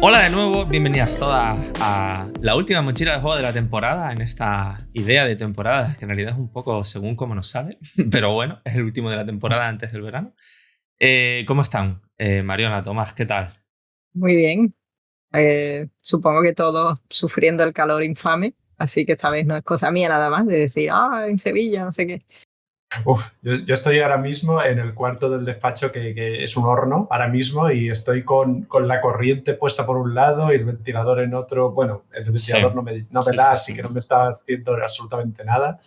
Hola de nuevo, bienvenidas todas a la última mochila de juego de la temporada, en esta idea de temporada que en realidad es un poco según cómo nos sale, pero bueno, es el último de la temporada antes del verano. ¿Cómo están? Mariona, Tomás, ¿qué tal? Muy bien. Supongo que todos sufriendo el calor infame, así que esta vez no es cosa mía nada más de decir, en Sevilla, no sé qué. Yo estoy ahora mismo en el cuarto del despacho que es un horno ahora mismo y estoy con la corriente puesta por un lado y el ventilador en otro. Bueno, el ventilador Sí. no me da, así que no me está haciendo absolutamente nada,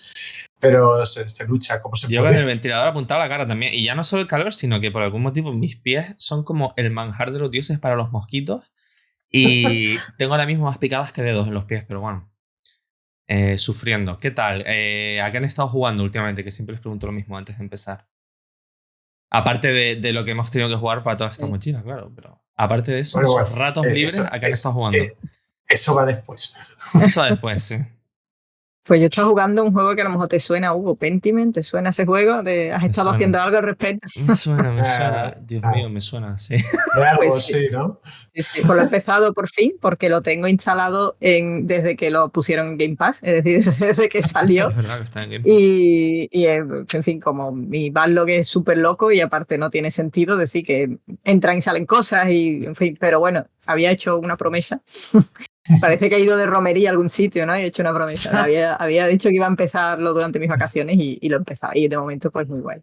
pero se lucha como se Yo con el puede. ventilador apuntado a la cara también, y ya no solo el calor, sino que por algún motivo mis pies son como el manjar de los dioses para los mosquitos y tengo ahora mismo más picadas que dedos en los pies, pero bueno. Sufriendo. ¿Qué tal? ¿A qué han estado jugando últimamente? Que siempre les pregunto lo mismo antes de empezar. Aparte de lo que hemos tenido que jugar para toda esta Sí. mochila, claro. Pero aparte de eso, en Bueno, sus ratos libres, ¿a qué han estado jugando? eso va después. Eso después, sí. Pues yo estaba jugando un juego que a lo mejor te suena, Hugo, Pentiment, ¿te suena ese juego? ¿Has Me estado suena. haciendo algo al respecto? Me suena. Ah, Dios mío, me suena, sí. de algo, Pues sí. sí, ¿no? Sí, pues lo he empezado por fin porque lo tengo instalado desde que lo pusieron en Game Pass, es decir, desde que salió. Es verdad que está en Game Pass. En fin, como mi backlog es súper loco y aparte no tiene sentido decir que entran y salen cosas y, en fin, pero bueno, había hecho una promesa. Parece que he ido de romería a algún sitio, ¿no? Y he hecho una promesa. Había dicho que iba a empezarlo durante mis vacaciones y lo he empezado. Y de momento, pues muy guay.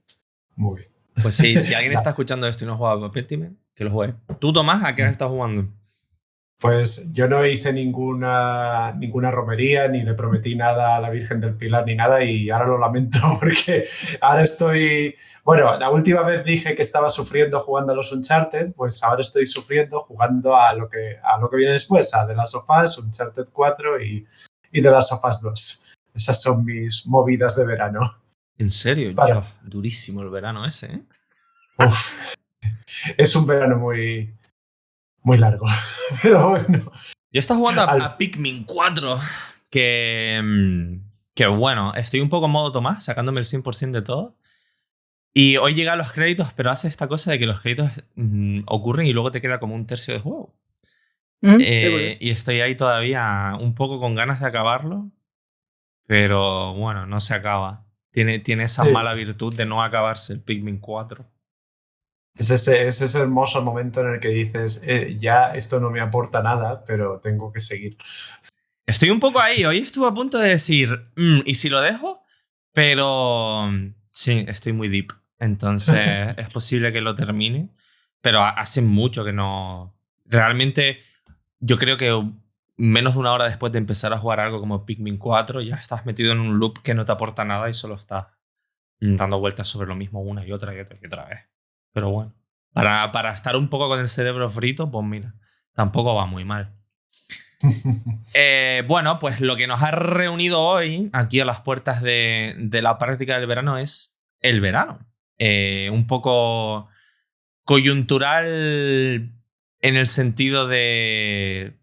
Muy bien. Pues sí, si alguien está escuchando esto y no juega a Pentiment, que lo juegue. ¿Tú, Tomás, a qué has estado jugando? Pues yo no hice ninguna romería, ni le prometí nada a la Virgen del Pilar, ni nada, y ahora lo lamento porque ahora estoy... Bueno, la última vez dije que estaba sufriendo jugando a los Uncharted, pues ahora estoy sufriendo jugando a lo que viene después, a The Last of Us, Uncharted 4 y The Last of Us 2. Esas son mis movidas de verano. ¿En serio? Para. Durísimo el verano ese, ¿eh? Uf, es un verano muy largo, pero bueno. Yo estaba jugando a Pikmin 4, que bueno, estoy un poco en modo Tomás, sacándome el 100% de todo. Y hoy llegan los créditos, pero hace esta cosa de que los créditos ocurren y luego te queda como un tercio de juego. Qué curioso. Y estoy ahí todavía un poco con ganas de acabarlo, pero bueno, no se acaba. Tiene esa Sí. mala virtud de no acabarse el Pikmin 4. Es ese hermoso momento en el que dices, ya esto no me aporta nada, pero tengo que seguir. Estoy un poco ahí. Hoy estuve a punto de decir, ¿y si lo dejo? Pero sí, estoy muy deep. Entonces es posible que lo termine. Pero hace mucho que no... Realmente yo creo que menos de una hora después de empezar a jugar algo como Pikmin 4 ya estás metido en un loop que no te aporta nada y solo estás dando vueltas sobre lo mismo una y otra y otra y otra vez. Pero bueno, para estar un poco con el cerebro frito, pues mira, tampoco va muy mal. Bueno, pues lo que nos ha reunido hoy, aquí a las puertas de la práctica del verano, es el verano. Un poco coyuntural en el sentido de...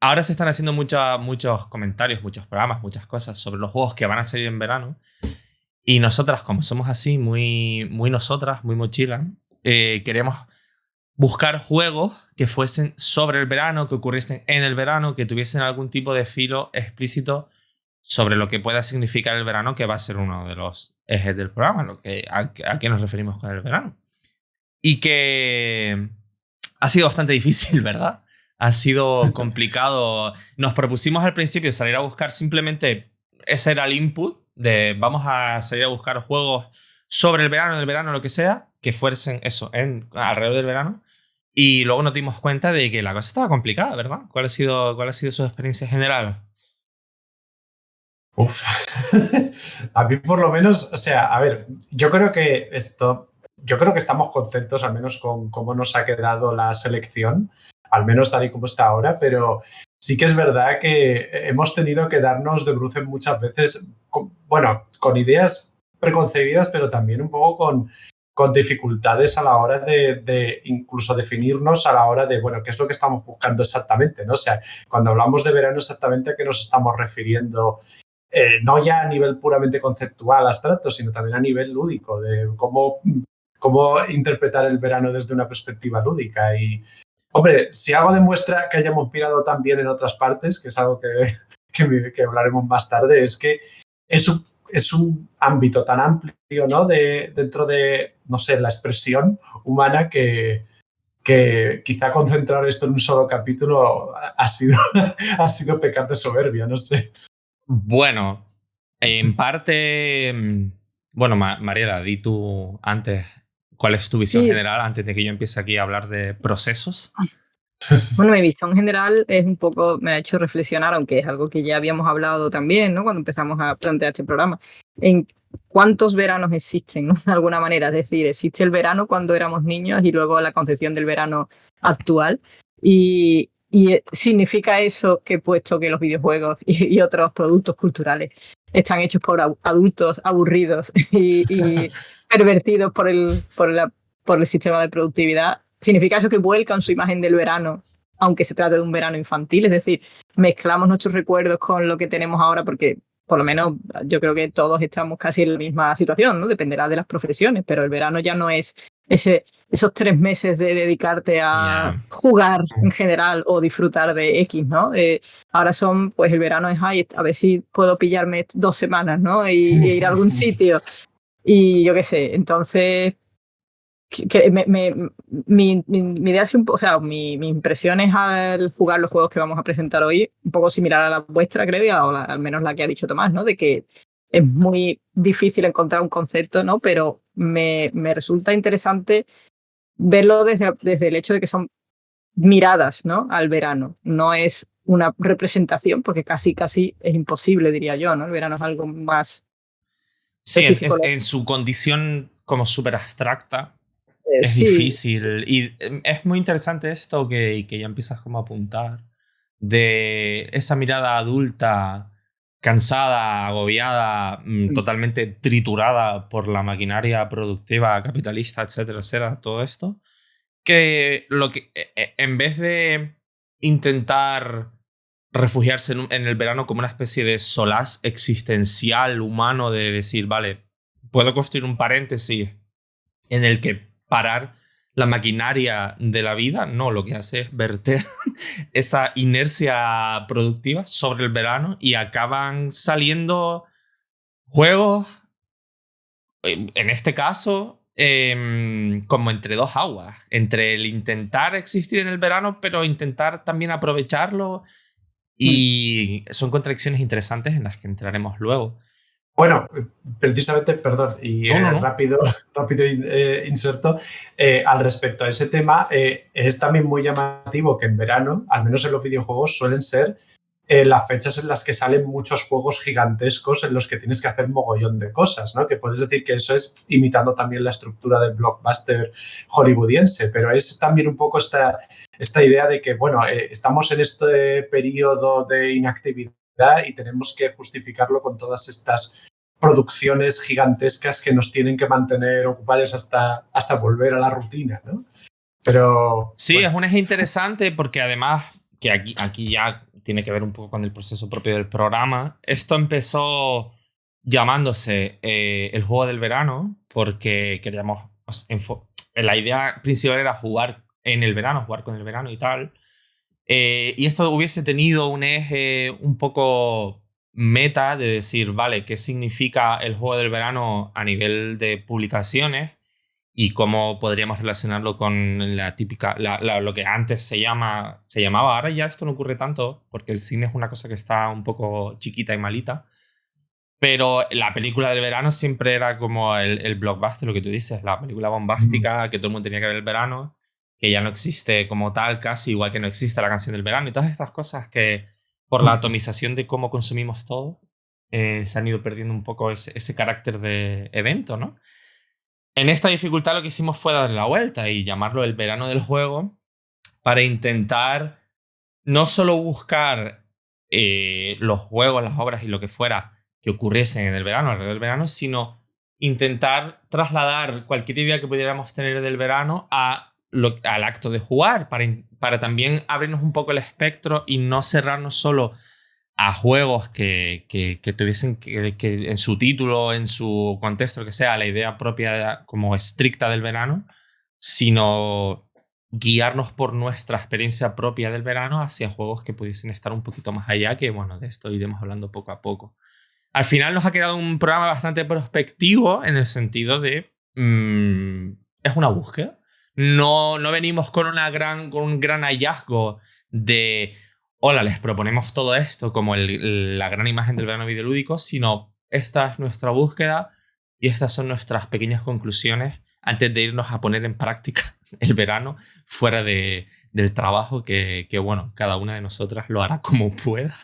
Ahora se están haciendo muchos comentarios, muchos programas, muchas cosas sobre los juegos que van a salir en verano. Y nosotras, como somos así, muy nosotras, muy mochila, queremos buscar juegos que fuesen sobre el verano, que ocurriesen en el verano, que tuviesen algún tipo de filo explícito sobre lo que pueda significar el verano, que va a ser uno de los ejes del programa, a qué nos referimos con el verano. Y que ha sido bastante difícil, ¿verdad? Ha sido complicado. Nos propusimos al principio salir a buscar simplemente, ese era el input de vamos a salir a buscar juegos sobre el verano, del verano, lo que sea, que fuesen eso, alrededor del verano. Y luego nos dimos cuenta de que la cosa estaba complicada, ¿verdad? ¿Cuál ha sido su experiencia general? Uf. A mí por lo menos, o sea, a ver, yo creo que estamos contentos al menos con cómo nos ha quedado la selección, al menos tal y como está ahora, pero sí que es verdad que hemos tenido que darnos de bruces muchas veces, con ideas preconcebidas, pero también un poco con dificultades a la hora de incluso definirnos a la hora de, bueno, qué es lo que estamos buscando exactamente, ¿no? O sea, cuando hablamos de verano exactamente a qué nos estamos refiriendo, no ya a nivel puramente conceptual, abstracto, sino también a nivel lúdico, de cómo interpretar el verano desde una perspectiva lúdica. Y Hombre, si algo demuestra que hayamos mirado tan bien en otras partes, que es algo que hablaremos más tarde, es que es un ámbito tan amplio, ¿no? Dentro de, no sé, la expresión humana que quizá concentrar esto en un solo capítulo ha sido pecar de soberbia, no sé. Bueno, en parte... Bueno, Mariela, di tú antes cuál es tu visión Sí, general antes de que yo empiece aquí a hablar de procesos. bueno, mi visión general es un poco, me ha hecho reflexionar, aunque es algo que ya habíamos hablado también, ¿no? Cuando empezamos a plantear este programa, en cuántos veranos existen, ¿no? De alguna manera. Es decir, existe el verano cuando éramos niños y luego la concepción del verano actual. Y significa eso que, puesto que los videojuegos y otros productos culturales están hechos por adultos aburridos y pervertidos por el sistema de productividad, significa eso que vuelcan su imagen del verano, aunque se trate de un verano infantil. Es decir, mezclamos nuestros recuerdos con lo que tenemos ahora, porque por lo menos yo creo que todos estamos casi en la misma situación, ¿no? Dependerá de las profesiones, pero el verano ya no es esos 3 meses de dedicarte a jugar en general o disfrutar de X, ¿no? Ahora son, pues el verano es, ay, a ver si puedo pillarme 2 semanas, ¿no? Y ir a algún sitio. Y yo qué sé, entonces mi idea es un poco, o sea, mi impresión es al jugar los juegos que vamos a presentar hoy, un poco similar a la vuestra, creo, y al menos la que ha dicho Tomás, ¿no? De que es muy difícil encontrar un concepto, ¿no? Pero me resulta interesante verlo desde el hecho de que son miradas, ¿no? Al verano. No es una representación, porque casi es imposible, diría yo, ¿no? El verano es algo más Sí, específico. en su condición como súper abstracta. Es Sí. difícil. Y es muy interesante esto que ya empiezas como a apuntar. De esa mirada adulta, cansada, agobiada, totalmente triturada por la maquinaria productiva, capitalista, etcétera, etcétera, todo esto. Que en vez de intentar refugiarse en el verano como una especie de solaz existencial humano de decir, vale, puedo construir un paréntesis en el que parar la maquinaria de la vida, no, lo que hace es verter esa inercia productiva sobre el verano y acaban saliendo juegos, en este caso, como entre dos aguas, entre el intentar existir en el verano, pero intentar también aprovecharlo, y son contradicciones interesantes en las que entraremos luego. Bueno, precisamente, perdón, y No. rápido inserto, al respecto a ese tema, es también muy llamativo que en verano, al menos en los videojuegos, suelen ser las fechas en las que salen muchos juegos gigantescos en los que tienes que hacer mogollón de cosas, ¿no? Que puedes decir que eso es imitando también la estructura del blockbuster hollywoodiense, pero es también un poco esta idea de que, bueno, estamos en este periodo de inactividad y tenemos que justificarlo con todas estas producciones gigantescas que nos tienen que mantener ocupados hasta volver a la rutina, ¿no? Pero sí, bueno. es un eje interesante porque además, que aquí ya tiene que ver un poco con el proceso propio del programa, esto empezó llamándose el juego del verano porque queríamos, la idea principal era jugar en el verano, jugar con el verano y tal. Y esto hubiese tenido un eje un poco meta de decir, vale, ¿qué significa el juego del verano a nivel de publicaciones? Y cómo podríamos relacionarlo con la típica, lo que antes se llamaba, ahora ya esto no ocurre tanto, porque el cine es una cosa que está un poco chiquita y malita, pero la película del verano siempre era como el blockbuster, lo que tú dices, la película bombástica que todo el mundo tenía que ver el verano, que ya no existe como tal, casi igual que no existe la canción del verano, y todas estas cosas que por la atomización de cómo consumimos todo, se han ido perdiendo un poco ese carácter de evento, ¿no? En esta dificultad lo que hicimos fue darle la vuelta y llamarlo el verano del juego para intentar no solo buscar los juegos, las obras y lo que fuera que ocurriesen en el verano, alrededor del verano, sino intentar trasladar cualquier idea que pudiéramos tener del verano al acto de jugar, para también abrirnos un poco el espectro y no cerrarnos solo a juegos que tuviesen que en su título, en su contexto, lo que sea, la idea propia como estricta del verano, sino guiarnos por nuestra experiencia propia del verano hacia juegos que pudiesen estar un poquito más allá, que bueno, de esto iremos hablando poco a poco. Al final nos ha quedado un programa bastante prospectivo en el sentido de... es una búsqueda. No venimos con un gran hallazgo de... Hola, les proponemos todo esto como la gran imagen del verano videolúdico, sino esta es nuestra búsqueda y estas son nuestras pequeñas conclusiones antes de irnos a poner en práctica el verano fuera del trabajo que, bueno, cada una de nosotras lo hará como pueda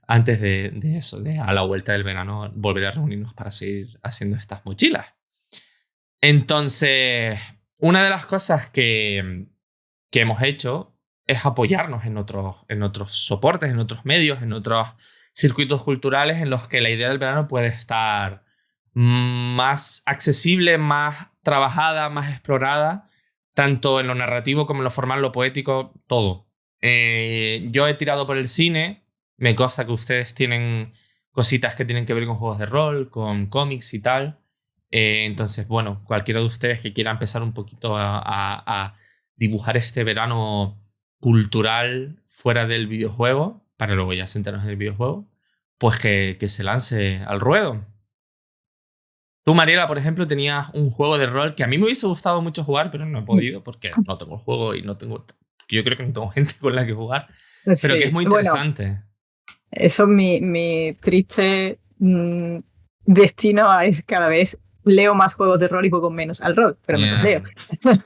antes de eso, de a la vuelta del verano volver a reunirnos para seguir haciendo estas mochilas. Entonces, una de las cosas que hemos hecho es apoyarnos en otros soportes, en otros medios, en otros circuitos culturales en los que la idea del verano puede estar más accesible, más trabajada, más explorada, tanto en lo narrativo como en lo formal, lo poético, todo. Yo he tirado por el cine, me consta que ustedes tienen cositas que tienen que ver con juegos de rol, con cómics y tal. Entonces, bueno, cualquiera de ustedes que quiera empezar un poquito a dibujar este verano cultural fuera del videojuego, para luego ya sentarnos en el videojuego, pues que se lance al ruedo. Tú, Mariela, por ejemplo, tenías un juego de rol que a mí me hubiese gustado mucho jugar, pero no he podido porque no tengo el juego y no tengo... Yo creo que no tengo gente con la que jugar, pero que es muy interesante. Bueno, eso es mi triste destino es cada vez leo más juegos de rol y juego menos al rol, pero me los leo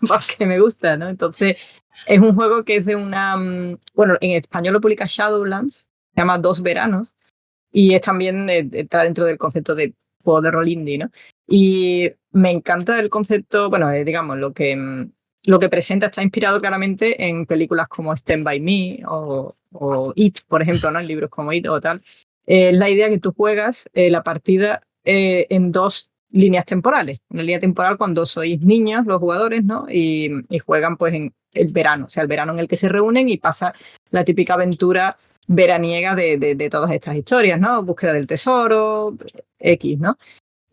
porque me gusta, ¿no? Entonces, es un juego que es de una... bueno, en español lo publica Shadowlands, se llama Dos Veranos, y es también está dentro del concepto de juego de rol indie, ¿no? Y me encanta el concepto, bueno, digamos, lo que presenta está inspirado claramente en películas como Stand By Me o It, por ejemplo, ¿no? En libros como It o tal. Es la idea que tú juegas la partida en dos líneas temporales. Una línea temporal cuando sois niños, los jugadores, ¿no? Y juegan pues en el verano, o sea, el verano en el que se reúnen y pasa la típica aventura veraniega de todas estas historias, ¿no? Búsqueda del tesoro, X, ¿no?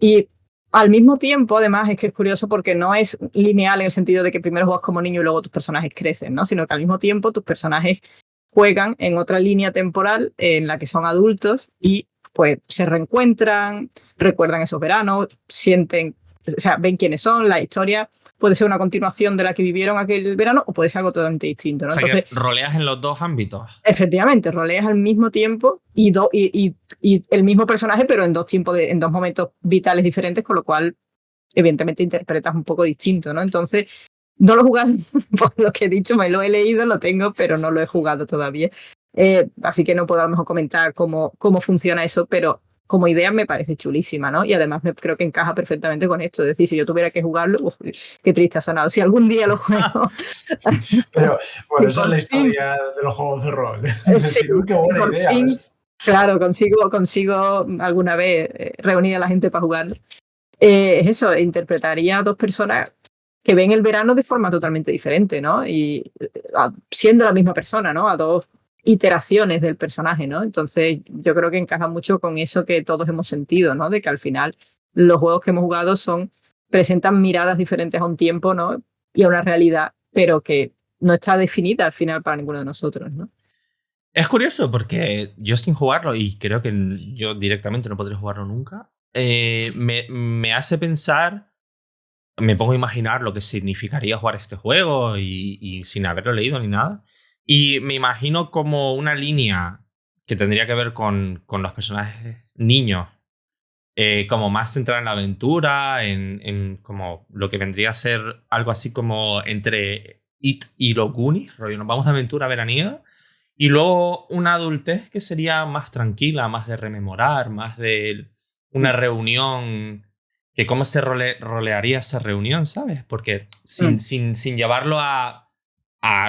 Y al mismo tiempo, además, es que es curioso porque no es lineal en el sentido de que primero juegas como niño y luego tus personajes crecen, ¿no? Sino que al mismo tiempo tus personajes juegan en otra línea temporal en la que son adultos y pues se reencuentran, recuerdan esos veranos, sienten, o sea, ven quiénes son, la historia puede ser una continuación de la que vivieron aquel verano o puede ser algo totalmente distinto, ¿no? O sea, entonces, que roleas en los dos ámbitos. Efectivamente, roleas al mismo tiempo y el mismo personaje, pero en dos tiempos, en dos momentos vitales diferentes, con lo cual, evidentemente, interpretas un poco distinto, ¿no? Entonces, no lo he jugado, por lo que he dicho, me lo he leído, lo tengo, pero no lo he jugado todavía. Así que no puedo a lo mejor comentar cómo funciona eso, pero como idea me parece chulísima, ¿no? Y además creo que encaja perfectamente con esto. Es decir, si yo tuviera que jugarlo, qué triste ha sonado. Si algún día lo juego... Pero, bueno, esa es la historia de los juegos de rol. Sí, qué buena idea. Fin, claro, consigo alguna vez reunir a la gente para jugarlo. Es eso, interpretaría a dos personas que ven el verano de forma totalmente diferente, ¿no? Y siendo la misma persona, ¿no? A dos iteraciones del personaje, ¿no? Entonces yo creo que encaja mucho con eso que todos hemos sentido, ¿no? De que al final los juegos que hemos jugado presentan miradas diferentes a un tiempo, ¿no? Y a una realidad, pero que no está definida al final para ninguno de nosotros, ¿no? Es curioso porque yo sin jugarlo, y creo que yo directamente no podré jugarlo nunca, me hace pensar, me pongo a imaginar lo que significaría jugar este juego y sin haberlo leído ni nada. Y me imagino como una línea que tendría que ver con los personajes niños, como más centrada en la aventura, en como lo que vendría a ser algo así como entre It y los Goonies, rollo, nos vamos de aventura veraniega. Y luego una adultez que sería más tranquila, más de rememorar, más de una reunión, que cómo se rolearía esa reunión, ¿sabes? Porque sin llevarlo a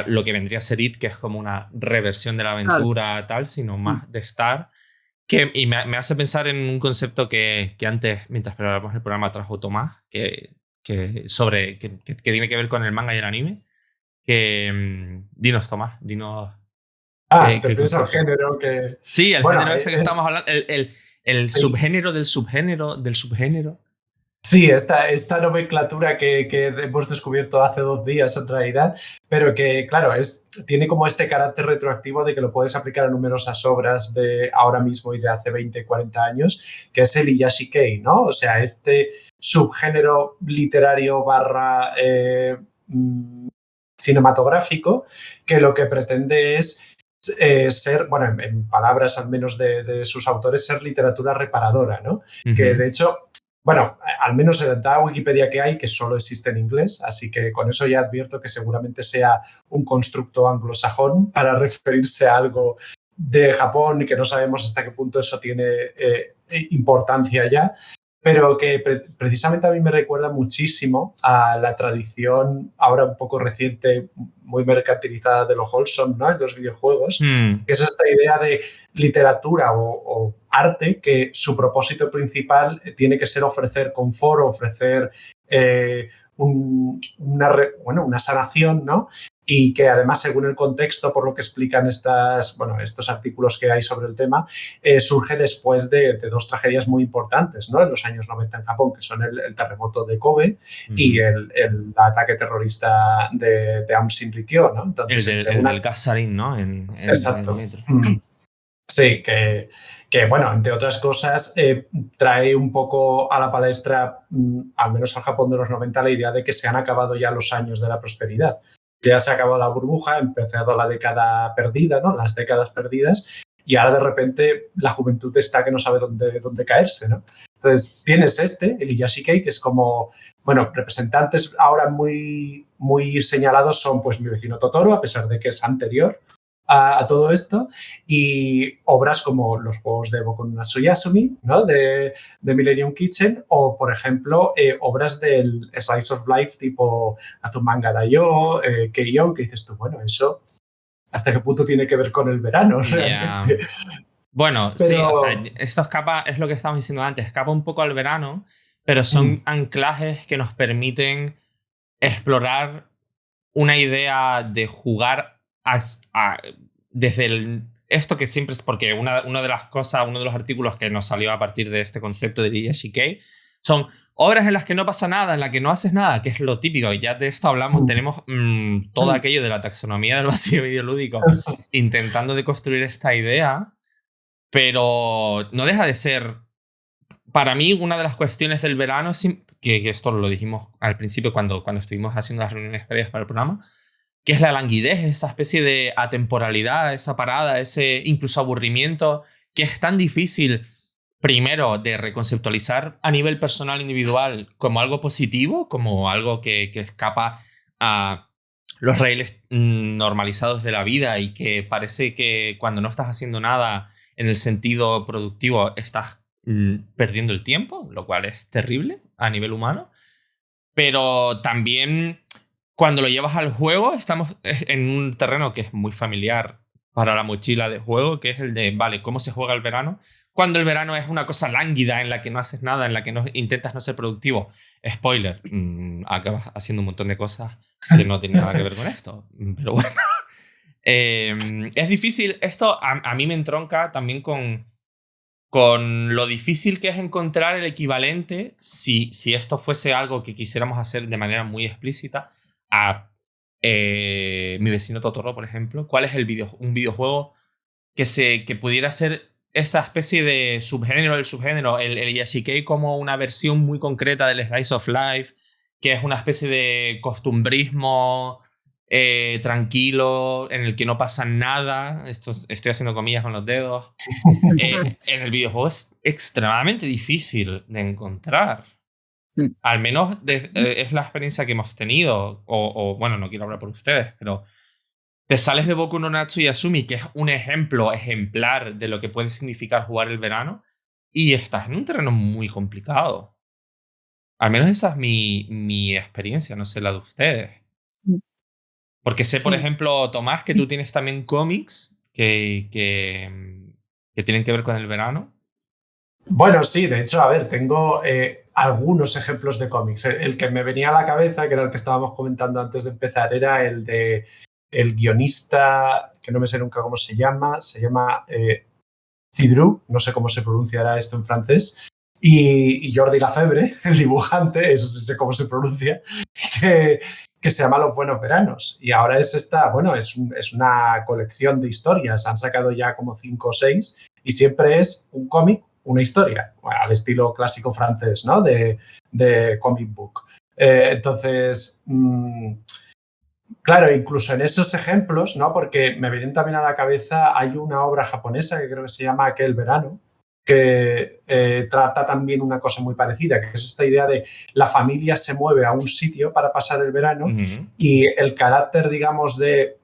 lo que vendría a ser It, que es como una reversión de la aventura, tal, sino más de estar. Y me hace pensar en un concepto que antes, mientras preparábamos el programa, trajo Tomás, que tiene que ver con el manga y el anime. Dinos, Tomás, dinos... te refieres al género que... Sí, el género este que estamos hablando, el subgénero del subgénero del subgénero. Sí, esta nomenclatura que hemos descubierto hace 2 días en realidad, pero que, claro, tiene como este carácter retroactivo de que lo puedes aplicar a numerosas obras de ahora mismo y de hace 20, 40 años, que es el Iyashikei, ¿no? O sea, este subgénero literario barra cinematográfico que lo que pretende es ser, bueno, en palabras al menos de sus autores, ser literatura reparadora, ¿no? Que de hecho, bueno, al menos en la Wikipedia que hay, que solo existe en inglés, así que con eso ya advierto que seguramente sea un constructo anglosajón para referirse a algo de Japón y que no sabemos hasta qué punto eso tiene importancia ya, pero que precisamente a mí me recuerda muchísimo a la tradición ahora un poco reciente, muy mercantilizada de lo wholesome, ¿no? En los videojuegos, que es esta idea de literatura o arte que su propósito principal tiene que ser ofrecer confort, ofrecer una sanación, ¿no? Y que además, según el contexto, por lo que explican estos artículos que hay sobre el tema, surge después de 2 tragedias muy importantes, ¿no? En los años 90 en Japón, que son el terremoto de Kobe y el ataque terrorista de Aum Shinrikyo, ¿no? Entonces, el del Gasarin, ¿no? Exacto. En el metro. Sí, que bueno, entre otras cosas, trae un poco a la palestra, al menos al Japón de los 90, la idea de que se han acabado ya los años de la prosperidad. Ya se ha acabado la burbuja, ha empezado la década perdida, ¿no? Las décadas perdidas, y ahora de repente la juventud está que no sabe dónde caerse, ¿no? Entonces tienes el Iyashikei, que es como, bueno, representantes ahora muy, muy señalados son pues Mi vecino Totoro, a pesar de que es anterior a todo esto, y obras como los juegos de Boku no Yasumi, ¿no? de Millennium Kitchen, o por ejemplo obras del Slice of Life tipo Azumanga Daioh, Keion, que dices tú, bueno, eso hasta qué punto tiene que ver con el verano realmente. Bueno, pero sí, o sea, esto escapa, es lo que estábamos diciendo antes, escapa un poco al verano, pero son anclajes que nos permiten explorar una idea de jugar desde esto que siempre es porque una de las cosas, uno de los artículos que nos salió a partir de este concepto de Iyashikei son obras en las que no pasa nada, en las que no haces nada, que es lo típico, y ya de esto hablamos, tenemos todo aquello de la taxonomía del vacío videolúdico intentando deconstruir esta idea, pero no deja de ser, para mí, una de las cuestiones del verano, que esto lo dijimos al principio cuando estuvimos haciendo las reuniones previas para el programa, que es la languidez, esa especie de atemporalidad, esa parada, ese incluso aburrimiento, que es tan difícil, primero, de reconceptualizar a nivel personal individual como algo positivo, como algo que escapa a los raíles normalizados de la vida y que parece que cuando no estás haciendo nada en el sentido productivo estás perdiendo el tiempo, lo cual es terrible a nivel humano. Pero también cuando lo llevas al juego, estamos en un terreno que es muy familiar para la mochila de juego, que es el de, vale, ¿cómo se juega el verano? Cuando el verano es una cosa lánguida en la que no haces nada, en la que intentas no ser productivo. Spoiler, acabas haciendo un montón de cosas que no tienen nada que ver con esto. Pero bueno, es difícil. Esto a mí me entronca también con lo difícil que es encontrar el equivalente, si esto fuese algo que quisiéramos hacer de manera muy explícita, a Mi vecino Totoro, por ejemplo. ¿Cuál es un videojuego que pudiera ser esa especie de subgénero del subgénero? El Iyashikei como una versión muy concreta del Slice of Life, que es una especie de costumbrismo tranquilo, en el que no pasa nada. Estoy haciendo comillas con los dedos. En el videojuego es extremadamente difícil de encontrar. Al menos es la experiencia que hemos tenido. O bueno, no quiero hablar por ustedes, pero te sales de Boku no Yasumi, que es un ejemplo ejemplar de lo que puede significar jugar el verano, y estás en un terreno muy complicado. Al menos esa es mi experiencia, no sé la de ustedes. Porque sé, por ejemplo, Tomás, que tú tienes también cómics que tienen que ver con el verano. Bueno, sí, de hecho, a ver, tengo algunos ejemplos de cómics. El que me venía a la cabeza, que era el que estábamos comentando antes de empezar, era el de el guionista, que no me sé nunca cómo se llama Cidru, no sé cómo se pronunciará esto en francés, y Jordi Lafebre, el dibujante, es como se pronuncia, que se llama Los Buenos Veranos. Y ahora es una colección de historias. Han sacado ya como 5 o 6 y siempre es un cómic, una historia, al estilo clásico francés, ¿no? De comic book. Entonces, claro, incluso en esos ejemplos, ¿no? Porque me vienen también a la cabeza, hay una obra japonesa que creo que se llama Aquel verano, que trata también una cosa muy parecida, que es esta idea de la familia se mueve a un sitio para pasar el verano y el carácter, digamos, de,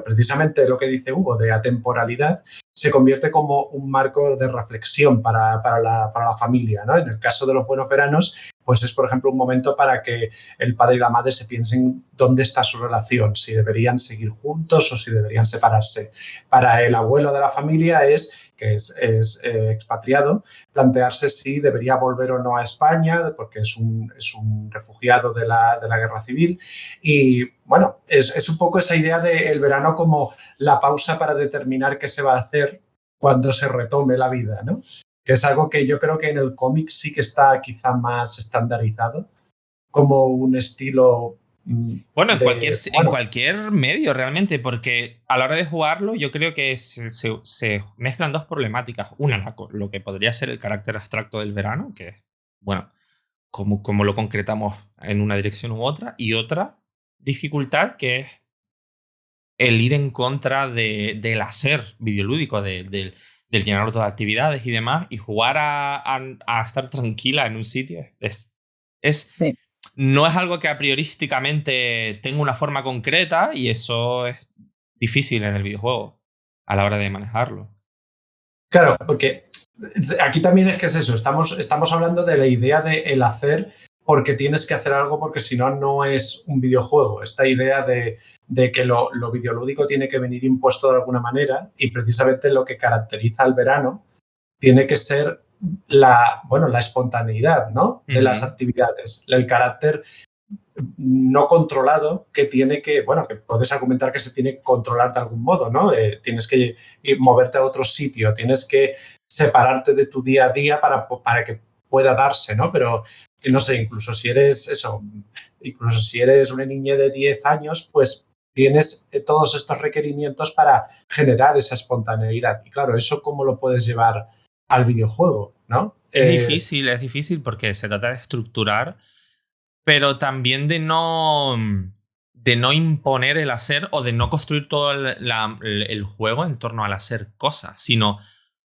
precisamente lo que dice Hugo, de atemporalidad, se convierte como un marco de reflexión para la familia, ¿no? En el caso de Los Buenos Veranos, pues es, por ejemplo, un momento para que el padre y la madre se piensen dónde está su relación, si deberían seguir juntos o si deberían separarse. Para el abuelo de la familia que es expatriado, plantearse si debería volver o no a España, porque es un refugiado de la guerra civil. Y bueno, es un poco esa idea del verano como la pausa para determinar qué se va a hacer cuando se retome la vida, ¿no? Que es algo que yo creo que en el cómic sí que está quizá más estandarizado, como un estilo. Bueno, en cualquier medio realmente, porque a la hora de jugarlo yo creo que se mezclan dos problemáticas. Una, lo que podría ser el carácter abstracto del verano, que, bueno, como lo concretamos en una dirección u otra, y otra dificultad que es el ir en contra del hacer videolúdico, del llenar todas actividades y demás, y jugar a estar tranquila en un sitio Sí. no es algo que a priorísticamente tenga una forma concreta, y eso es difícil en el videojuego a la hora de manejarlo. Claro, porque aquí también es que es eso, estamos hablando de la idea de el hacer porque tienes que hacer algo, porque si no, no es un videojuego. Esta idea de que lo videolúdico tiene que venir impuesto de alguna manera, y precisamente lo que caracteriza al verano tiene que ser la espontaneidad, ¿no? De las actividades, el carácter no controlado que tiene que puedes argumentar que se tiene que controlar de algún modo, ¿no? Tienes que moverte a otro sitio, tienes que separarte de tu día a día para que pueda darse, ¿no? Pero, no sé, incluso si eres una niña de 10 años, pues tienes todos estos requerimientos para generar esa espontaneidad. Y claro, ¿eso cómo lo puedes llevar al videojuego, ¿no? Es difícil porque se trata de estructurar, pero también de no imponer el hacer, o de no construir todo el juego en torno al hacer cosas, sino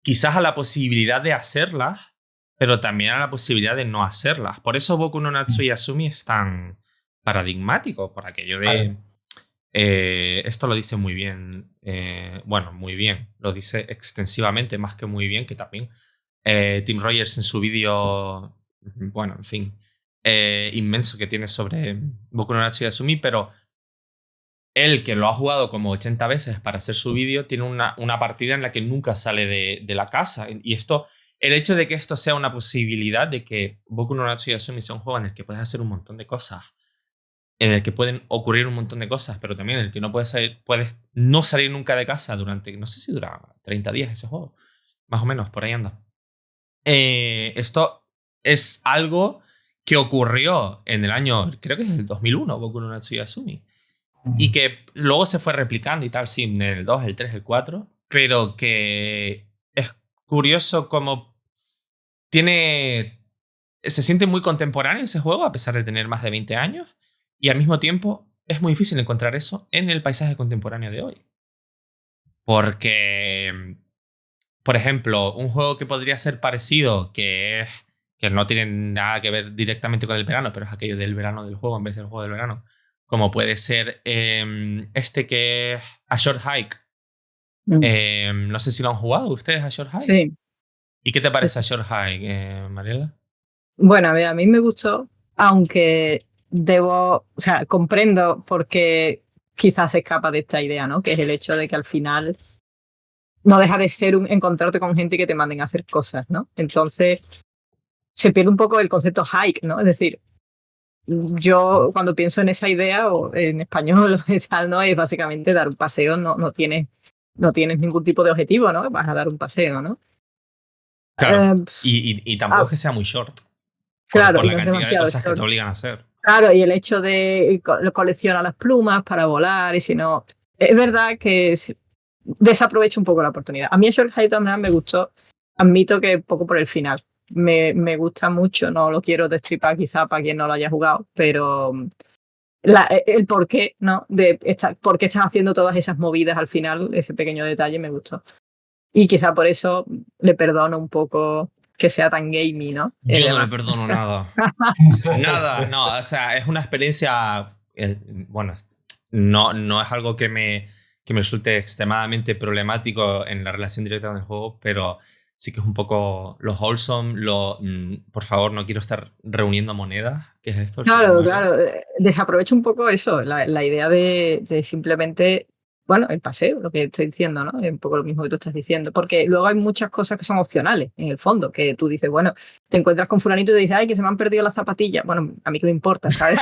quizás a la posibilidad de hacerlas, pero también a la posibilidad de no hacerlas. Por eso Boku no Natsuyasumi es tan paradigmático, por aquello de... esto lo dice muy bien, muy bien, lo dice extensivamente, más que muy bien, que también Tim Rogers en su vídeo, en fin, inmenso que tiene sobre Boku no Natsuyasumi, pero él, que lo ha jugado como 80 veces para hacer su vídeo, tiene una partida en la que nunca sale de la casa. Y el hecho de que esto sea una posibilidad, de que Boku no Natsuyasumi sea un juego en el que puedes hacer un montón de cosas, en el que pueden ocurrir un montón de cosas, pero también en el que puedes no salir nunca de casa durante, no sé si dura 30 días ese juego, más o menos, por ahí anda. Esto es algo que ocurrió en el año, creo que es el 2001, Boku no Natsuyasumi, y que luego se fue replicando y tal, sí, en el 2, el 3, el 4, pero que es curioso cómo se siente muy contemporáneo ese juego, a pesar de tener más de 20 años, y al mismo tiempo es muy difícil encontrar eso en el paisaje contemporáneo de hoy. Porque, por ejemplo, un juego que podría ser parecido, que no tiene nada que ver directamente con el verano, pero es aquello del verano del juego en vez del juego del verano, como puede ser que es A Short Hike. No sé si lo han jugado ustedes, A Short Hike. Sí. ¿Y qué te parece A Short Hike, Mariela? Bueno, a mí me gustó, aunque comprendo por qué quizás se escapa de esta idea, ¿no? Que es el hecho de que al final no deja de ser encontrarte con gente que te manden a hacer cosas, ¿no? Entonces se pierde un poco el concepto hike, ¿no? Es decir, yo cuando pienso en esa idea, o en español o tal, ¿no? Es básicamente dar un paseo, no tienes ningún tipo de objetivo, ¿no? Vas a dar un paseo, ¿no? Claro. pf, Y tampoco es que sea muy short. claro, Por y la no es cantidad de demasiado cosas que short. te obligan a hacer. Claro, y el hecho de coleccionar las plumas para volar, y si no. Es verdad que desaprovecho un poco la oportunidad. A mí el Short Hike también me gustó. Admito que poco por el final. Me gusta mucho, no lo quiero destripar quizá para quien no lo haya jugado, pero el porqué, ¿no? Por qué estás haciendo todas esas movidas al final, ese pequeño detalle me gustó. Y quizá por eso le perdono un poco que sea tan gamey, ¿no? Yo no le perdono nada. Nada, no, o sea, es una experiencia, bueno, no es algo que me resulte extremadamente problemático en la relación directa con el juego, pero sí que es un poco lo wholesome, por favor, no quiero estar reuniendo monedas. ¿Qué es esto? Claro, claro. Desaprovecho un poco eso, la idea de simplemente, bueno, el paseo, lo que estoy diciendo, ¿no? Es un poco lo mismo que tú estás diciendo. Porque luego hay muchas cosas que son opcionales, en el fondo, que tú dices, bueno, te encuentras con fulanito y te dices, ay, que se me han perdido las zapatillas. Bueno, a mí qué me importa, ¿sabes?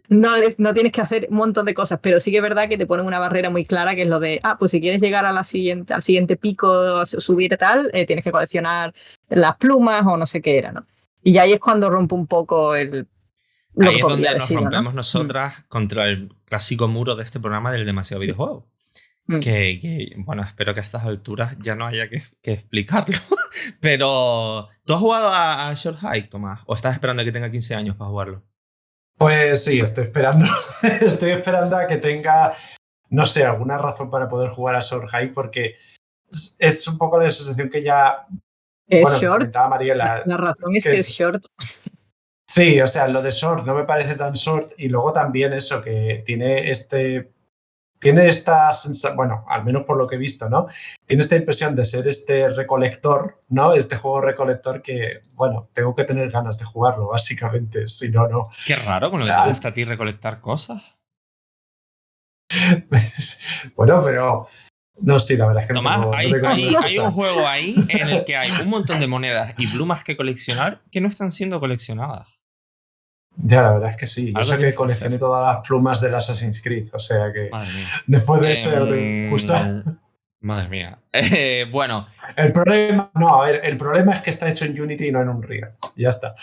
No tienes que hacer un montón de cosas, pero sí que es verdad que te ponen una barrera muy clara, que es lo de, pues si quieres llegar al siguiente pico, subir y tal, tienes que coleccionar las plumas o no sé qué era, ¿no? Y ahí es cuando rompe un poco lo Ahí que es donde podría nos decir, rompemos ¿no? nosotras contra el clásico muro de este programa del demasiado videojuego. Bueno, espero que a estas alturas ya no haya que explicarlo. Pero, ¿tú has jugado a Short Hike, Tomás? ¿O estás esperando a que tenga 15 años para jugarlo? Pues sí, estoy esperando. Estoy esperando a que tenga, no sé, alguna razón para poder jugar a Short Hike, porque es un poco la sensación que ya. Es Bueno, short. comentaba Mariela. La razón es que es short. Sí, o sea, lo de short no me parece tan short, y luego también eso, que tiene esta sensación, bueno, al menos por lo que he visto, ¿no? Tiene esta impresión de ser este recolector, ¿no? Este juego recolector que, bueno, tengo que tener ganas de jugarlo, básicamente, si no, no. Qué raro con lo que te gusta a ti recolectar cosas. Bueno, pero no, sí, la verdad es que Tomás, no hay tengo un juego ahí en el que hay un montón de monedas y plumas que coleccionar que no están siendo coleccionadas. Ya, la verdad es que sí. Yo sé que que coleccioné todas las plumas del Assassin's Creed, o sea que Madre mía. después de eso ya no te gusta. Madre mía. Bueno. El problema es que está hecho en Unity y no en Unreal. Ya está.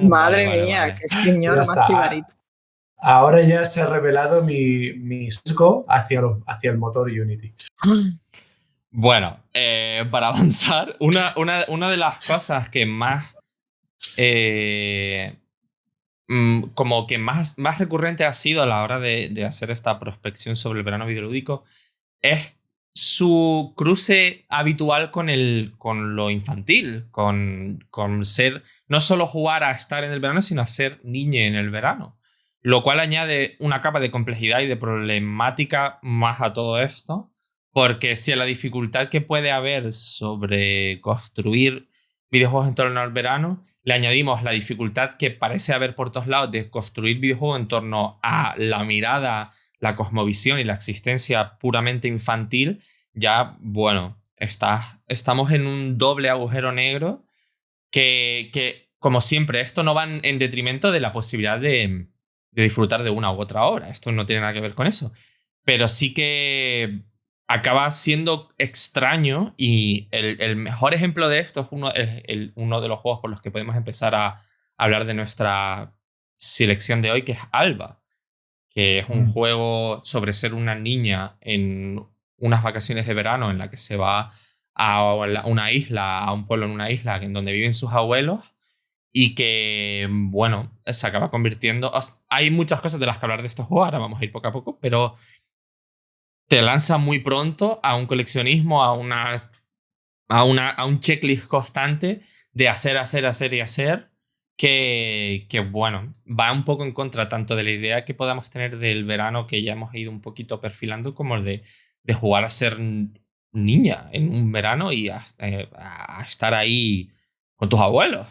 Madre mía, qué señor más pibarito. Ahora ya se ha revelado mi sesgo hacia el motor Unity. Bueno, para avanzar, una de las cosas que más como que más recurrente ha sido a la hora de hacer esta prospección sobre el verano videolúdico es su cruce habitual con lo infantil, con ser, no solo jugar a estar en el verano, sino a ser niña en el verano. Lo cual añade una capa de complejidad y de problemática más a todo esto, porque si a la dificultad que puede haber sobre construir videojuegos en torno al verano, le añadimos la dificultad que parece haber por todos lados de construir videojuegos en torno a la mirada, la cosmovisión y la existencia puramente infantil, ya, bueno, estamos en un doble agujero negro que como siempre, esto no va en detrimento de la posibilidad de disfrutar de una u otra obra. Esto no tiene nada que ver con eso. Pero sí que acaba siendo extraño, y el mejor ejemplo de esto es uno de los juegos por los que podemos empezar a hablar de nuestra selección de hoy, que es Alba, que es un juego sobre ser una niña en unas vacaciones de verano en la que se va a una isla, a un pueblo en una isla en donde viven sus abuelos, y que, bueno, se acaba convirtiendo... Hay muchas cosas de las que hablar de este juego, ahora vamos a ir poco a poco, pero te lanza muy pronto a un coleccionismo, a un checklist constante de hacer y hacer, que, bueno, va un poco en contra tanto de la idea que podamos tener del verano, que ya hemos ido un poquito perfilando, como el de jugar a ser niña en un verano y a estar ahí con tus abuelos,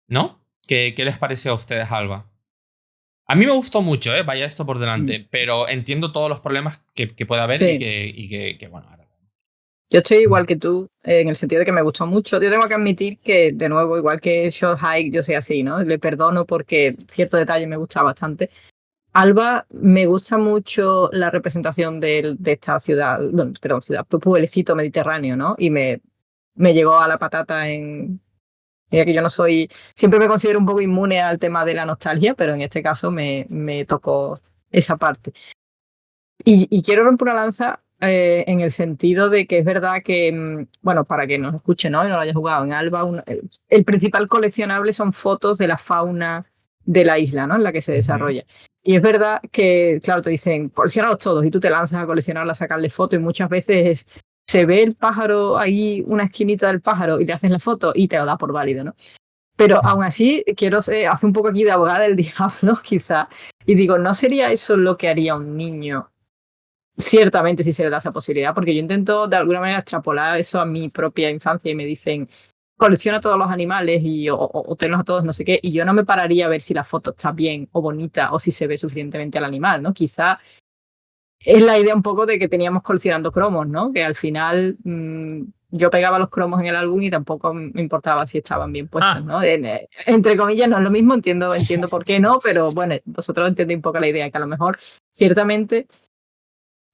¿no? ¿Qué les pareció a ustedes, Alba? A mí me gustó mucho, vaya esto por delante, pero entiendo todos los problemas que puede haber, sí. y que bueno, ahora... Yo estoy igual que tú, en el sentido de que me gustó mucho. Yo tengo que admitir que, de nuevo, igual que Short Hike, yo soy así, ¿no? Le perdono porque cierto detalle me gusta bastante. Alba, me gusta mucho la representación de esta ciudad, ciudad, pueblecito mediterráneo, ¿no? Y me me llegó a la patata Mira que yo no soy, siempre me considero un poco inmune al tema de la nostalgia, pero en este caso me tocó esa parte. Y quiero romper una lanza en el sentido de que es verdad que, bueno, para que nos escuche, ¿no? Y no lo haya jugado en Alba, el principal coleccionable son fotos de la fauna de la isla, ¿no? En la que se desarrolla. Y es verdad que, claro, te dicen, coleccionalos todos, y tú te lanzas a coleccionarla, a sacarle fotos, y muchas veces se ve el pájaro ahí, una esquinita del pájaro, y le haces la foto y te lo da por válido, ¿no? Pero aún así, quiero hacer un poco aquí de abogada del diablo, quizá, y digo, ¿no sería eso lo que haría un niño? Ciertamente, si se le da esa posibilidad, porque yo intento de alguna manera extrapolar eso a mi propia infancia y me dicen, colecciona todos los animales o tenlos a todos, no sé qué, y yo no me pararía a ver si la foto está bien o bonita o si se ve suficientemente al animal, ¿no? Quizá es la idea un poco de que teníamos coleccionando cromos, ¿no? Que al final yo pegaba los cromos en el álbum y tampoco me importaba si estaban bien puestos, ¿no? Entre comillas no es lo mismo, entiendo por qué no, pero bueno, vosotros entendéis un poco la idea, que a lo mejor ciertamente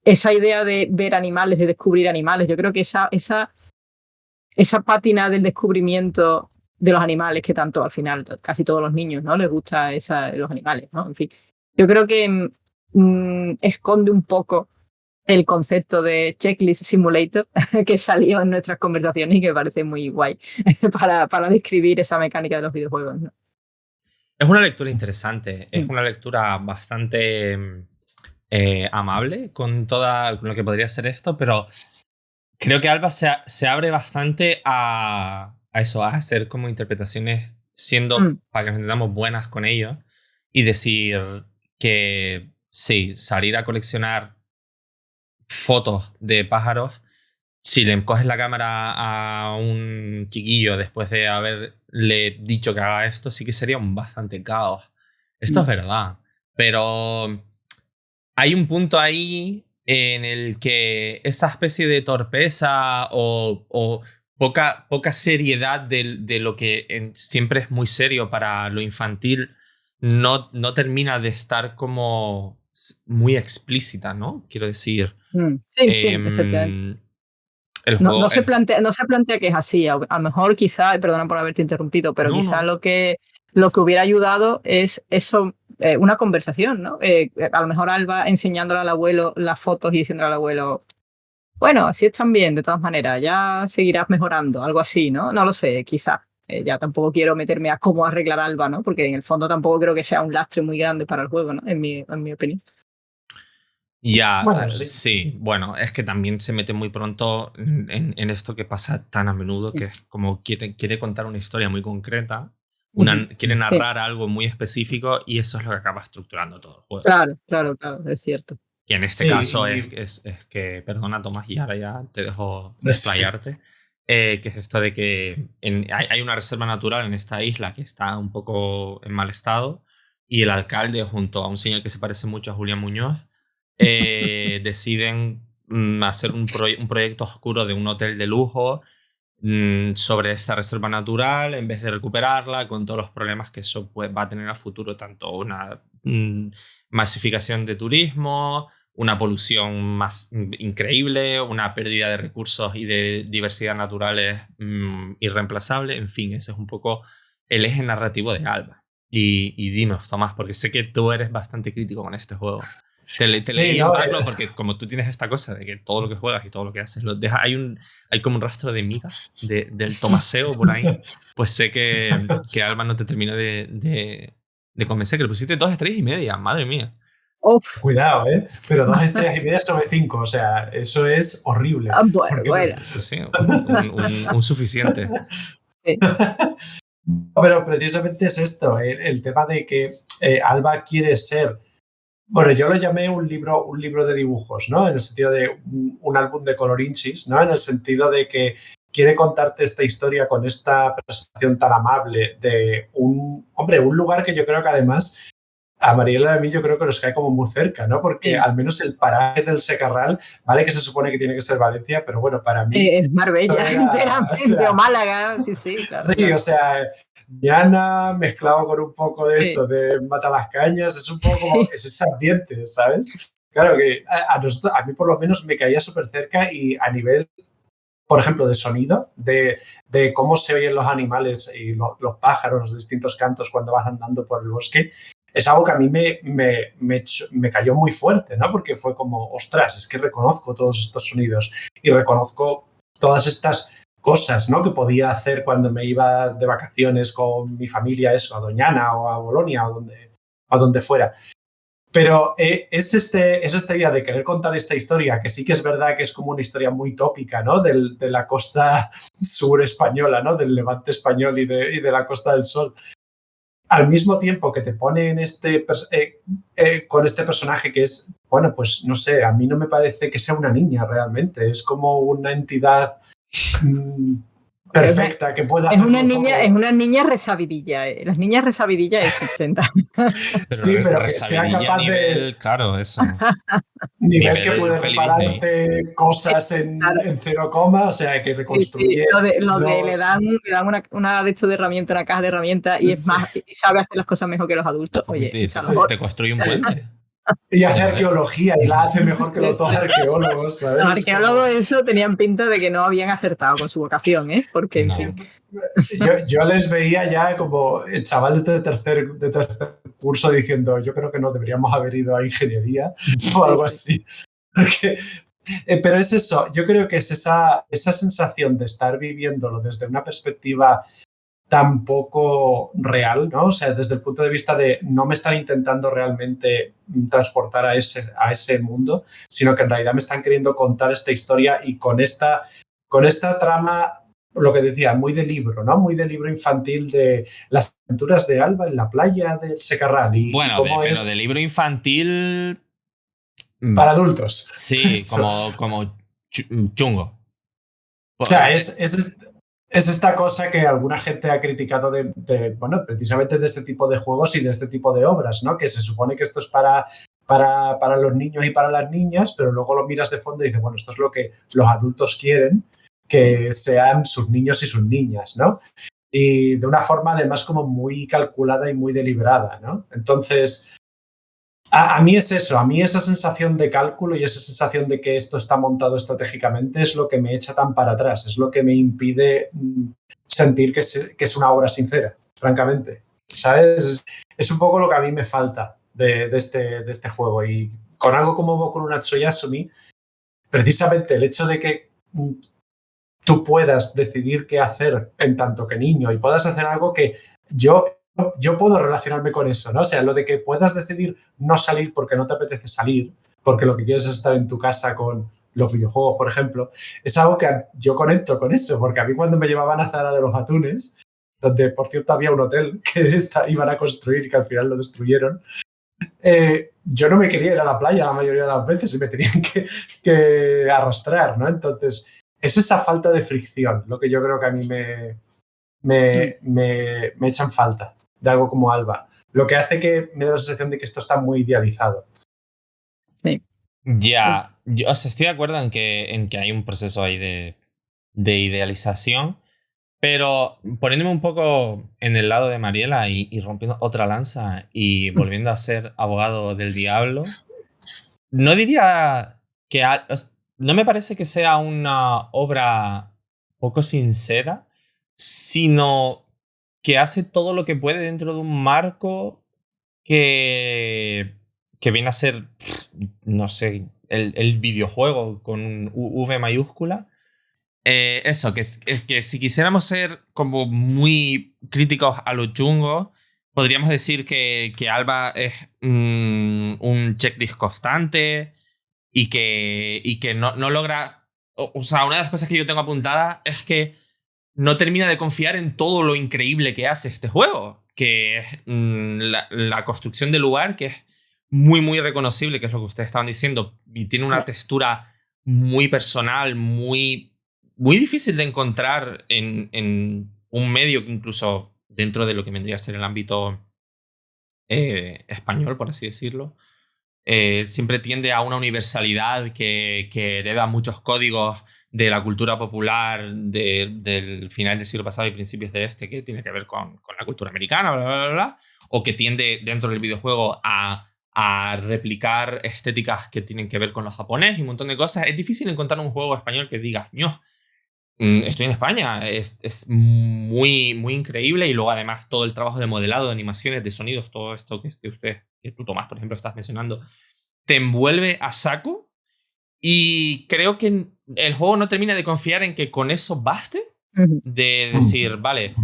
esa idea de ver animales, de descubrir animales, yo creo que esa pátina del descubrimiento de los animales, que tanto al final casi todos los niños, ¿no? Les gusta los animales, ¿no? En fin, yo creo que esconde un poco el concepto de Checklist Simulator que salió en nuestras conversaciones y que me parece muy guay para describir esa mecánica de los videojuegos, ¿no? Es una lectura interesante, es una lectura bastante amable con lo que podría ser esto, pero creo que Alba se abre bastante a eso, a hacer como interpretaciones siendo, para que nos entendamos, buenas con ello y decir que sí, salir a coleccionar fotos de pájaros, si le coges la cámara a un chiquillo después de haberle dicho que haga esto, sí que sería un bastante caos. Esto es verdad, pero hay un punto ahí en el que esa especie de torpeza o poca seriedad de lo que siempre es muy serio para lo infantil no termina de estar como muy explícita, ¿no? Quiero decir. Sí, efectivamente. No se plantea que es así. A lo mejor quizá, perdona por haberte interrumpido, pero quizá lo que hubiera ayudado es eso, una conversación, ¿no? A lo mejor Alba enseñándole al abuelo las fotos y diciéndole al abuelo, bueno, así están bien, de todas maneras, ya seguirás mejorando, algo así, ¿no? No lo sé, quizá. Ya tampoco quiero meterme a cómo arreglar a Alba, ¿no? Porque en el fondo tampoco creo que sea un lastre muy grande para el juego, ¿no? En mi opinión. Ya, bueno, sí. Bueno, es que también se mete muy pronto en esto que pasa tan a menudo, que es como quiere contar una historia muy concreta, quiere narrar algo muy específico y eso es lo que acaba estructurando todo el juego. Claro, es cierto. Y en este caso es que, perdona Tomás, y ahora ya te dejo desplayarte, que es esto de que hay una reserva natural en esta isla que está un poco en mal estado y el alcalde, junto a un señor que se parece mucho a Julián Muñoz, deciden hacer un proyecto oscuro de un hotel de lujo sobre esta reserva natural en vez de recuperarla, con todos los problemas que eso va a tener a futuro, tanto una masificación de turismo, una polución más increíble, una pérdida de recursos y de diversidad naturales irreemplazable. En fin, ese es un poco el eje narrativo de Alba. Y dinos, Tomás, porque sé que tú eres bastante crítico con este juego. Te leí entrarlo porque como tú tienes esta cosa de que todo lo que juegas y todo lo que haces lo dejas, hay como un rastro de migas del Tomaseo por ahí, pues sé que Alba no te terminó de convencer, que le pusiste 2 estrellas y media, madre mía. Uf. Cuidado, pero 2 estrellas y media sobre 5, o sea, eso es horrible. Bueno. Sí, un suficiente. Sí. Pero precisamente es esto, el tema de que Alba quiere ser. Bueno, yo lo llamé un libro de dibujos, ¿no? En el sentido de un álbum de colorinchis, ¿no? En el sentido de que quiere contarte esta historia con esta presentación tan amable de un lugar que yo creo que además a Mariela y a mí yo creo que nos cae como muy cerca, ¿no? Porque al menos el paraje del Secarral, vale que se supone que tiene que ser Valencia, pero bueno, para mí... es Marbella, enteramente, o Málaga, sí, claro. Sí, claro. O sea... Llana mezclado con un poco de eso, de Matalascañas, es un poco como ese ambiente, ¿sabes? Claro que a mí por lo menos me caía súper cerca y a nivel por ejemplo, de sonido, de cómo se oyen los animales y los pájaros, los distintos cantos cuando vas andando por el bosque, es algo que a mí me cayó muy fuerte, ¿no? Porque fue como, ostras, es que reconozco todos estos sonidos y reconozco todas estas cosas, ¿no? Que podía hacer cuando me iba de vacaciones con mi familia, eso, a Doñana o a Bolonia o a donde fuera. Pero es esta idea de querer contar esta historia, que sí que es verdad que es como una historia muy tópica, ¿no? De la costa sur española, ¿no? Del levante español y de la Costa del Sol. Al mismo tiempo que te ponen con este personaje que es, bueno, pues no sé, a mí no me parece que sea una niña realmente, es como una entidad perfecta que pueda hacer. Es una niña resabidilla. Las niñas resabidillas existen también. Sí, pero que sea capaz nivel, claro, eso. Nivel que puede repararte cosas en 0, o sea, que reconstruye. Sí. Le dan una de estos de herramientas, una caja de herramientas, y es más, y sabe hacer las cosas mejor que los adultos. Oye, te construye un puente. Y hace arqueología y la hace mejor que los dos arqueólogos, ¿sabes? Los arqueólogos eso tenían pinta de que no habían acertado con su vocación, ¿eh? Porque, en fin. Yo les veía ya como chavales de tercer curso diciendo, yo creo que no deberíamos haber ido a ingeniería o algo así. Pero es eso, yo creo que es esa sensación de estar viviéndolo desde una perspectiva tan poco real, ¿no? O sea, desde el punto de vista de no me están intentando realmente transportar a ese mundo, sino que en realidad me están queriendo contar esta historia y con esta trama, lo que decía, muy de libro, ¿no? Muy de libro infantil de las aventuras de Alba en la playa del Secarral. Y bueno, cómo pero de libro infantil... Para adultos. Sí, como chungo. O sea, es esta cosa que alguna gente ha criticado bueno, precisamente de este tipo de juegos y de este tipo de obras, ¿no? Que se supone que esto es para los niños y para las niñas, pero luego lo miras de fondo y dices, bueno, esto es lo que los adultos quieren, que sean sus niños y sus niñas, ¿no? Y de una forma además como muy calculada y muy deliberada, ¿no? Entonces, a mí es eso, a mí esa sensación de cálculo y esa sensación de que esto está montado estratégicamente es lo que me echa tan para atrás, es lo que me impide sentir que es una obra sincera, francamente. ¿Sabes? Es un poco lo que a mí me falta de este juego. Y con algo como Boku no Natsu Yasumi, precisamente el hecho de que tú puedas decidir qué hacer en tanto que niño y puedas hacer algo que yo puedo relacionarme con eso, ¿no? O sea, lo de que puedas decidir no salir porque no te apetece salir, porque lo que quieres es estar en tu casa con los videojuegos, por ejemplo, es algo que yo conecto con eso, porque a mí cuando me llevaban a Zara de los Atunes, donde por cierto había un hotel que iban a construir y que al final lo destruyeron, yo no me quería ir a la playa la mayoría de las veces y me tenían que arrastrar, ¿no? Entonces, es esa falta de fricción lo que yo creo que a mí me echan falta de algo como Alba. Lo que hace que me da la sensación de que esto está muy idealizado. Sí. Ya, yo estoy de acuerdo en que hay un proceso ahí de idealización, pero poniéndome un poco en el lado de Mariela y rompiendo otra lanza y volviendo a ser abogado del diablo, no diría que... No me parece que sea una obra poco sincera, sino que hace todo lo que puede dentro de un marco que viene a ser, no sé, el videojuego con un V mayúscula. Eso, que si quisiéramos ser como muy críticos a lo chungo, podríamos decir que Alba es un checklist constante y que no logra... O sea, una de las cosas que yo tengo apuntada es que no termina de confiar en todo lo increíble que hace este juego, que es la construcción del lugar, que es muy, muy reconocible, que es lo que ustedes estaban diciendo, y tiene una textura muy personal, muy, muy difícil de encontrar en un medio que incluso dentro de lo que vendría a ser el ámbito español, por así decirlo, siempre tiende a una universalidad que hereda muchos códigos de la cultura popular del final del siglo pasado y principios de este, que tiene que ver con la cultura americana, bla, bla, bla, bla, o que tiende dentro del videojuego a replicar estéticas que tienen que ver con los japonés y un montón de cosas. Es difícil encontrar un juego español que digas, no, Estoy en España, es muy, muy increíble y luego además todo el trabajo de modelado, de animaciones, de sonidos, todo esto que tú Tomás, por ejemplo, estás mencionando, te envuelve a saco y creo que el juego no termina de confiar en que con eso baste, de decir, vale,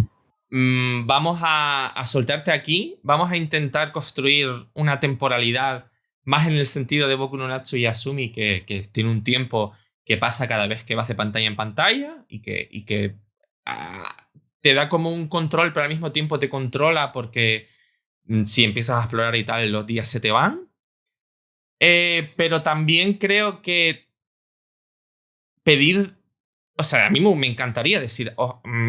vamos a soltarte aquí, vamos a intentar construir una temporalidad más en el sentido de Boku no Natsu y Asumi, que tiene un tiempo que pasa cada vez que vas de pantalla en pantalla y que te da como un control, pero al mismo tiempo te controla porque si empiezas a explorar y tal, los días se te van. Pero también creo que pedir... O sea, a mí me encantaría decir,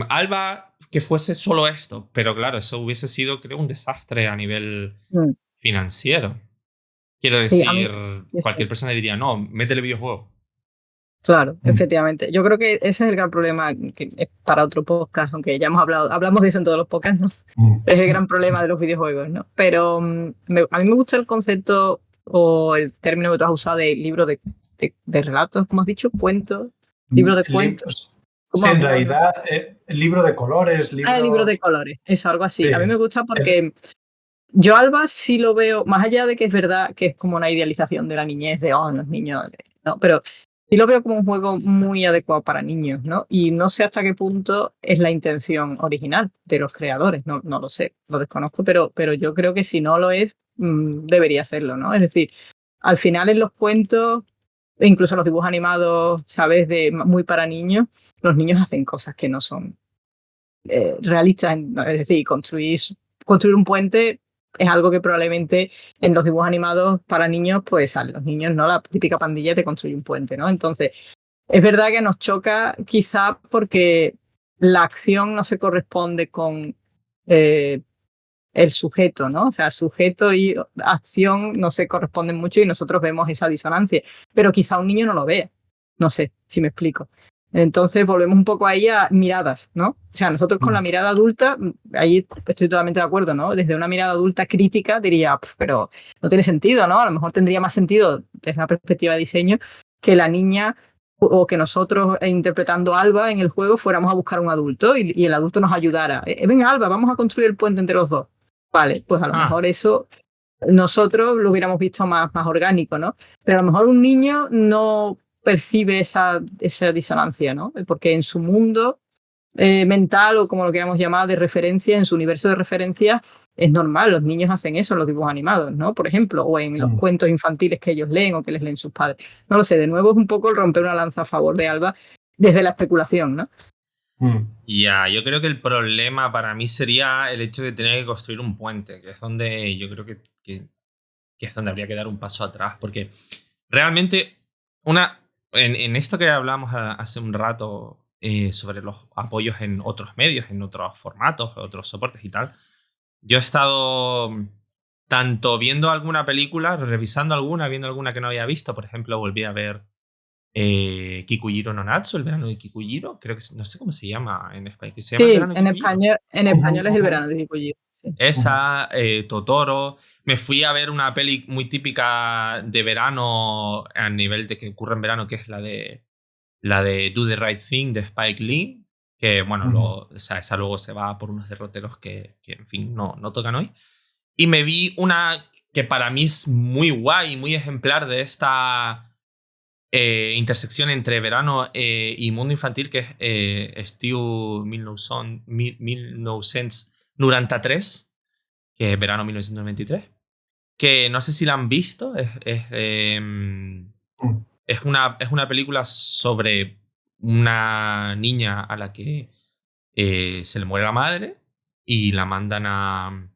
Alba, que fuese solo esto. Pero claro, eso hubiese sido, creo, un desastre a nivel financiero. Quiero Sí, decir, cualquier persona diría, no, métele videojuego. Claro, efectivamente. Yo creo que ese es el gran problema, que es para otro podcast, aunque ya hablamos de eso en todos los podcasts, ¿no? Es el gran problema de los videojuegos, ¿no? Pero a mí me gusta el concepto o el término que tú has usado de libro de relatos, como has dicho, cuentos, libro de cuentos. Sí, en realidad, libro de colores, libro de colores, eso, algo así. Sí. A mí me gusta porque yo Alba sí lo veo, más allá de que es verdad que es como una idealización de la niñez, de, los niños, ¿no? Pero sí lo veo como un juego muy adecuado para niños, ¿no? Y no sé hasta qué punto es la intención original de los creadores, no lo sé, lo desconozco, pero yo creo que si no lo es, debería serlo, ¿no? Es decir, al final en los cuentos, e incluso en los dibujos animados, ¿sabes? Muy para niños, los niños hacen cosas que no son realistas, es decir, construir un puente es algo que probablemente en los dibujos animados para niños, pues a los niños, ¿no? La típica pandilla te construye un puente, ¿no? Entonces, es verdad que nos choca quizá porque la acción no se corresponde con el sujeto, ¿no? O sea, sujeto y acción no se corresponden mucho y nosotros vemos esa disonancia, pero quizá un niño no lo vea. No sé si me explico. Entonces volvemos un poco ahí a miradas, ¿no? O sea, nosotros con la mirada adulta, ahí estoy totalmente de acuerdo, ¿no? Desde una mirada adulta crítica diría, pero no tiene sentido, ¿no? A lo mejor tendría más sentido desde una perspectiva de diseño que la niña o que nosotros interpretando a Alba en el juego fuéramos a buscar un adulto y el adulto nos ayudara. Venga, Alba, vamos a construir el puente entre los dos. Vale, pues a lo mejor eso nosotros lo hubiéramos visto más orgánico, ¿no? Pero a lo mejor un niño no percibe esa disonancia, ¿no? Porque en su mundo mental o como lo queramos llamar, de referencia, en su universo de referencia, es normal, los niños hacen eso en los dibujos animados, ¿no? Por ejemplo, o en los cuentos infantiles que ellos leen o que les leen sus padres. No lo sé, de nuevo es un poco el romper una lanza a favor de Alba desde la especulación, ¿no? Ya, yo creo que el problema para mí sería el hecho de tener que construir un puente, que es donde yo creo que es donde habría que dar un paso atrás, porque realmente en esto que hablamos hace un rato sobre los apoyos en otros medios, en otros formatos, otros soportes y tal, yo he estado tanto viendo alguna película, revisando alguna, viendo alguna que no había visto, por ejemplo, volví a ver Kikujiro no Natsu, el verano de Kikujiro, creo que no sé cómo se llama en español. ¿Se llama el verano de Kikujiro? En español es el verano de Kikujiro. Sí. Esa, Totoro. Me fui a ver una peli muy típica de verano a nivel de que ocurre en verano, que es la de Do the Right Thing de Spike Lee, que bueno, o sea, esa luego se va por unos derroteros que en fin, no tocan hoy. Y me vi una que para mí es muy guay, muy ejemplar de esta intersección entre verano y mundo infantil, que es Estiu 1993, que es verano 1993, que no sé si la han visto, es una película sobre una niña a la que se le muere la madre y la mandan a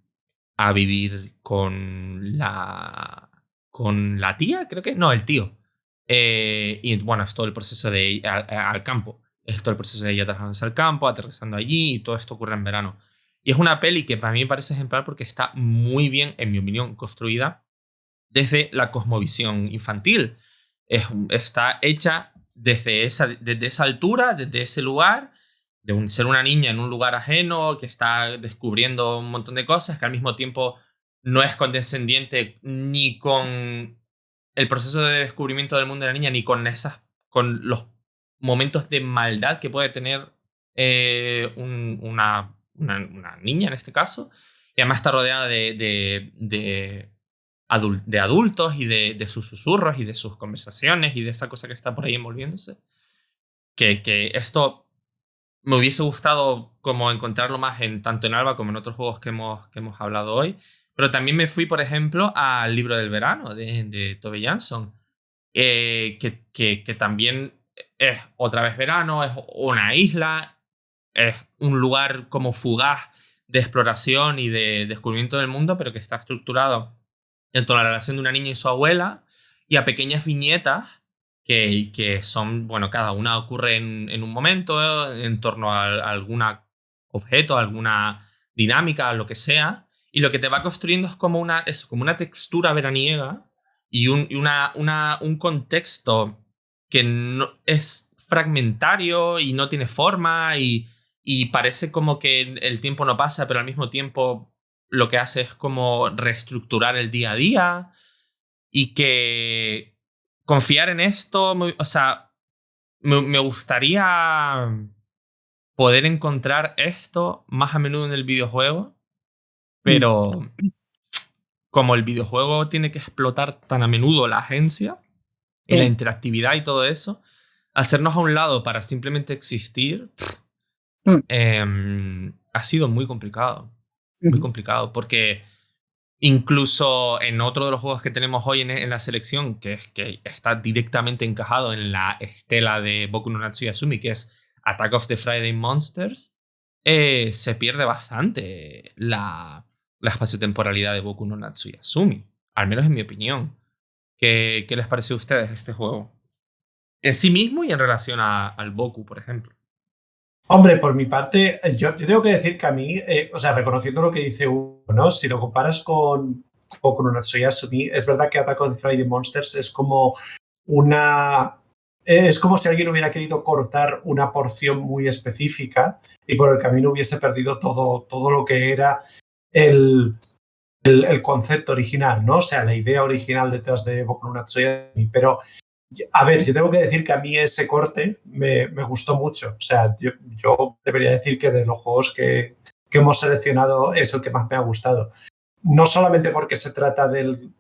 vivir con la tía, creo que no, el tío. Y bueno, es todo el proceso de al campo. Es todo el proceso de ella trasladándose al campo, aterrizando allí, y todo esto ocurre en verano. Y es una peli que para mí me parece ejemplar porque está muy bien, en mi opinión, construida desde la cosmovisión infantil. Está hecha desde esa altura, desde ese lugar, de ser una niña en un lugar ajeno que está descubriendo un montón de cosas, que al mismo tiempo no es condescendiente ni con el proceso de descubrimiento del mundo de la niña, ni con momentos de maldad que puede tener una niña en este caso. Y además está rodeada de adultos y de sus susurros y de sus conversaciones y de esa cosa que está por ahí envolviéndose. Que esto me hubiese gustado como encontrarlo más tanto en Alba como en otros juegos que hemos hablado hoy. Pero también me fui, por ejemplo, al Libro del Verano de Tove Jansson, que también es otra vez verano, es una isla, es un lugar como fugaz de exploración y de descubrimiento del mundo, pero que está estructurado en torno a la relación de una niña y su abuela y a pequeñas viñetas que son, bueno, cada una ocurre en un momento, en torno a algún objeto, a alguna dinámica, lo que sea, y lo que te va construyendo es como una textura veraniega y un contexto que no, es fragmentario y no tiene forma y parece como que el tiempo no pasa, pero al mismo tiempo lo que hace es como reestructurar el día a día y que confiar en esto, o sea, me gustaría poder encontrar esto más a menudo en el videojuego, pero como el videojuego tiene que explotar tan a menudo la agencia y la interactividad y todo eso, hacernos a un lado para simplemente existir ha sido muy complicado. Muy complicado, porque incluso en otro de los juegos que tenemos hoy en la selección, que está directamente encajado en la estela de Boku no Natsuyasumi, que es Attack of the Friday Monsters, se pierde bastante la espaciotemporalidad de Boku no Natsuyasumi, al menos en mi opinión. ¿Qué les pareció a ustedes este juego? En sí mismo y en relación al Boku, por ejemplo. Hombre, por mi parte, yo tengo que decir que a mí, o sea, reconociendo lo que dice Hugo, ¿no? Si lo comparas con no Natsuyasumi, es verdad que Attack of the Friday Monsters es como es como si alguien hubiera querido cortar una porción muy específica y por el camino hubiese perdido todo lo que era el concepto original, ¿no? O sea, la idea original detrás de Boku no Natsuyasumi. Pero, a ver, yo tengo que decir que a mí ese corte me gustó mucho. O sea, yo debería decir que de los juegos que hemos seleccionado es el que más me ha gustado. No solamente porque se trata del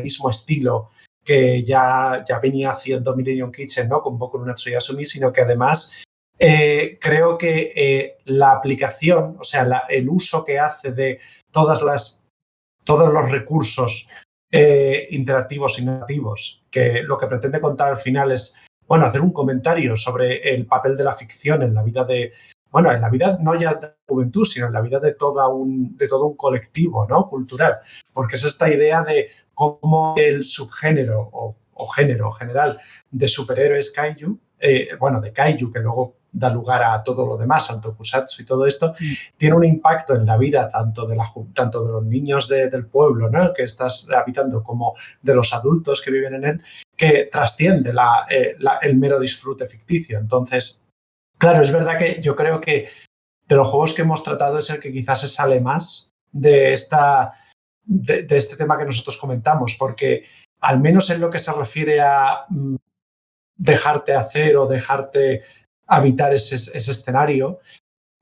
mismo estilo que ya venía haciendo Millennium Kitchen, ¿no? Con Boku no Natsuyasumi, sino que además creo que la aplicación, o sea, el uso que hace de todos los recursos interactivos y narrativos, que lo que pretende contar al final es, bueno, hacer un comentario sobre el papel de la ficción en la vida en la vida no ya de la juventud, sino en la vida de todo un colectivo, ¿no? Cultural, porque es esta idea de cómo el subgénero o género general de superhéroes kaiju, de kaiju, que luego da lugar a todo lo demás, al tokusatsu y todo esto, tiene un impacto en la vida tanto de los niños del pueblo, ¿no? Que estás habitando, como de los adultos que viven en él, que trasciende el mero disfrute ficticio. Entonces, claro, es verdad que yo creo que de los juegos que hemos tratado es el que quizás se sale más de este tema que nosotros comentamos, porque al menos en lo que se refiere a dejarte hacer o dejarte habitar ese escenario,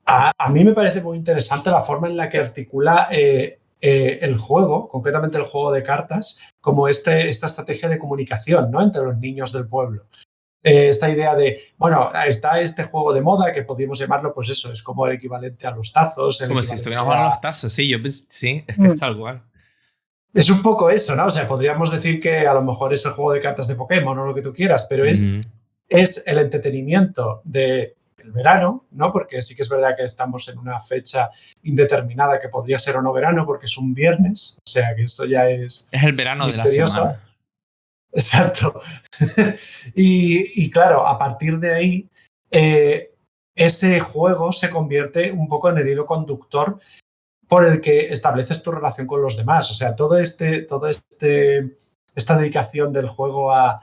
a mí me parece muy interesante la forma en la que articula el juego, concretamente el juego de cartas, como esta estrategia de comunicación, ¿no? Entre los niños del pueblo. Esta idea de, bueno, está este juego de moda que podríamos llamarlo, pues eso, es como el equivalente a los tazos. Como si estuviéramos jugando a los tazos, sí, sí, es que es tal cual. Es un poco eso, ¿no? O sea, podríamos decir que a lo mejor es el juego de cartas de Pokémon o lo que tú quieras, pero es el entretenimiento del verano, ¿no? Porque sí que es verdad que estamos en una fecha indeterminada que podría ser o no verano porque es un viernes, o sea que esto ya es... Es el verano misterioso. De la semana. Exacto. y claro, a partir de ahí, ese juego se convierte un poco en el hilo conductor por el que estableces tu relación con los demás. O sea, esta dedicación del juego a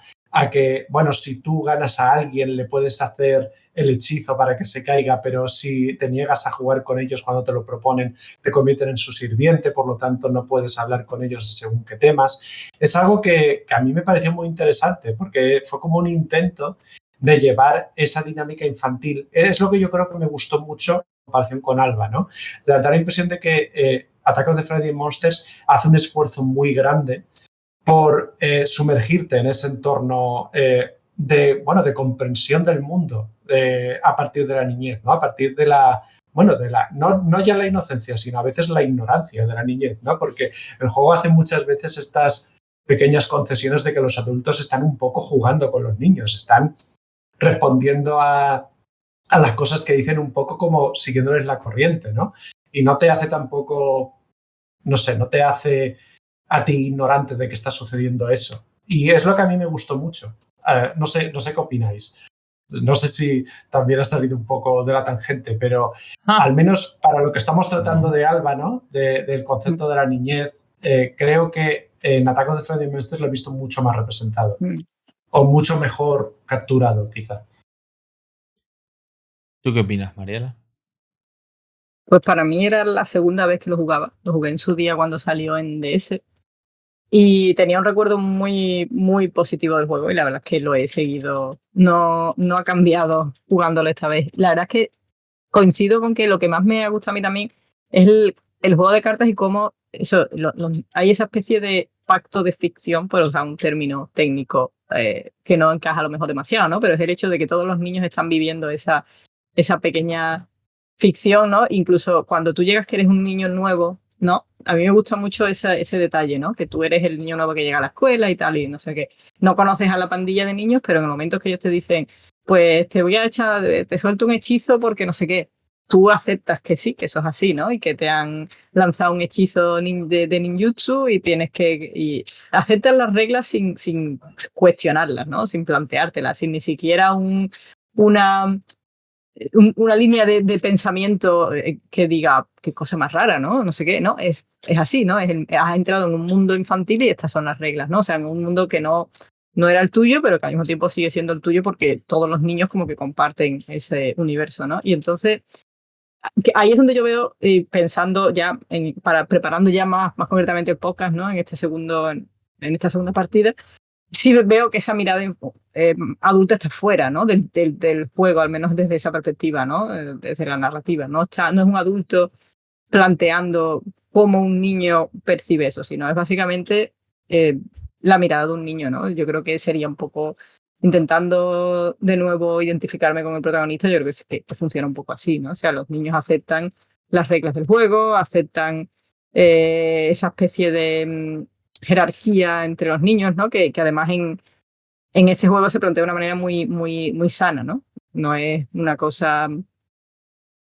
que, bueno, si tú ganas a alguien le puedes hacer el hechizo para que se caiga, pero si te niegas a jugar con ellos cuando te lo proponen, te convierten en su sirviente, por lo tanto no puedes hablar con ellos según qué temas. Es algo que a mí me pareció muy interesante porque fue como un intento de llevar esa dinámica infantil. Es lo que yo creo que me gustó mucho en comparación con Alba, ¿no? Da la impresión de que Attack of the Friday Monsters hace un esfuerzo muy grande por sumergirte en ese entorno de comprensión del mundo a partir de la niñez, ¿no? A partir de la, no ya la inocencia, sino a veces la ignorancia de la niñez, ¿no? Porque el juego hace muchas veces estas pequeñas concesiones de que los adultos están un poco jugando con los niños, están respondiendo a las cosas que dicen un poco como siguiéndoles la corriente, ¿no? Y no te hace tampoco, no sé, no te hace a ti ignorante de que está sucediendo eso. Y es lo que a mí me gustó mucho. No sé qué opináis. No sé si también ha salido un poco de la tangente, pero al menos para lo que estamos tratando de Alba, ¿no? Del concepto de la niñez, creo que en Attack of the Friday Monsters lo he visto mucho más representado. O mucho mejor capturado, quizá. ¿Tú qué opinas, Mariela? Pues para mí era la segunda vez que lo jugaba. Lo jugué en su día cuando salió en DS. Y tenía un recuerdo muy, muy positivo del juego y la verdad es que lo he seguido. No ha cambiado jugándolo esta vez. La verdad es que coincido con que lo que más me ha gustado a mí también es el juego de cartas y cómo hay esa especie de pacto de ficción, por usar un término técnico que no encaja a lo mejor demasiado, ¿no? Pero es el hecho de que todos los niños están viviendo esa pequeña ficción, ¿no? Incluso cuando tú llegas que eres un niño nuevo, ¿no? A mí me gusta mucho ese detalle, ¿no? Que tú eres el niño nuevo que llega a la escuela y tal, y no sé qué. No conoces a la pandilla de niños, pero en el momento que ellos te dicen, pues te voy a echar, te suelto un hechizo porque no sé qué, tú aceptas que sí, que eso es así, ¿no? Y que te han lanzado un hechizo de ninjutsu y tienes que... Y aceptas las reglas sin cuestionarlas, ¿no? Sin planteártelas, sin ni siquiera una línea de pensamiento que diga qué cosa más rara, ¿no? No sé qué, ¿no? Es así, ¿no? Has entrado en un mundo infantil y estas son las reglas, ¿no? O sea, en un mundo que no era el tuyo, pero que al mismo tiempo sigue siendo el tuyo porque todos los niños como que comparten ese universo, ¿no? Y entonces ahí es donde yo veo, pensando ya, preparando ya más concretamente el podcast, ¿no? En esta segunda partida, sí veo que esa mirada adulta está fuera, ¿no? Del juego, al menos desde esa perspectiva, ¿no? Desde la narrativa. No es un adulto planteando cómo un niño percibe eso, sino es básicamente la mirada de un niño, ¿no? Yo creo que sería un poco intentando de nuevo identificarme con el protagonista, yo creo que funciona un poco así, ¿no? O sea, los niños aceptan las reglas del juego, aceptan esa especie de jerarquía entre los niños, ¿no? Que además en este juego se plantea de una manera muy, muy, muy sana, ¿no? No es una cosa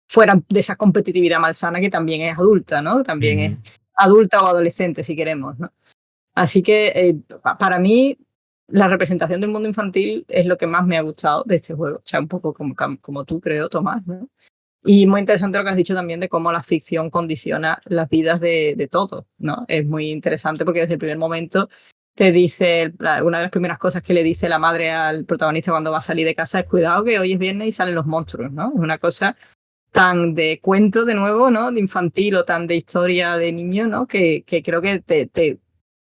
fuera de esa competitividad malsana que también es adulta, ¿no? También es adulta o adolescente, si queremos, ¿no? Así que para mí la representación del mundo infantil es lo que más me ha gustado de este juego. O sea, un poco como tú, creo, Tomás, ¿no? Y muy interesante lo que has dicho también de cómo la ficción condiciona las vidas de todos, ¿no? Es muy interesante porque desde el primer momento te dice, una de las primeras cosas que le dice la madre al protagonista cuando va a salir de casa es cuidado que hoy es viernes y salen los monstruos, ¿no? Es una cosa tan de cuento de nuevo, ¿no? De infantil o tan de historia de niño, ¿no? Que creo que te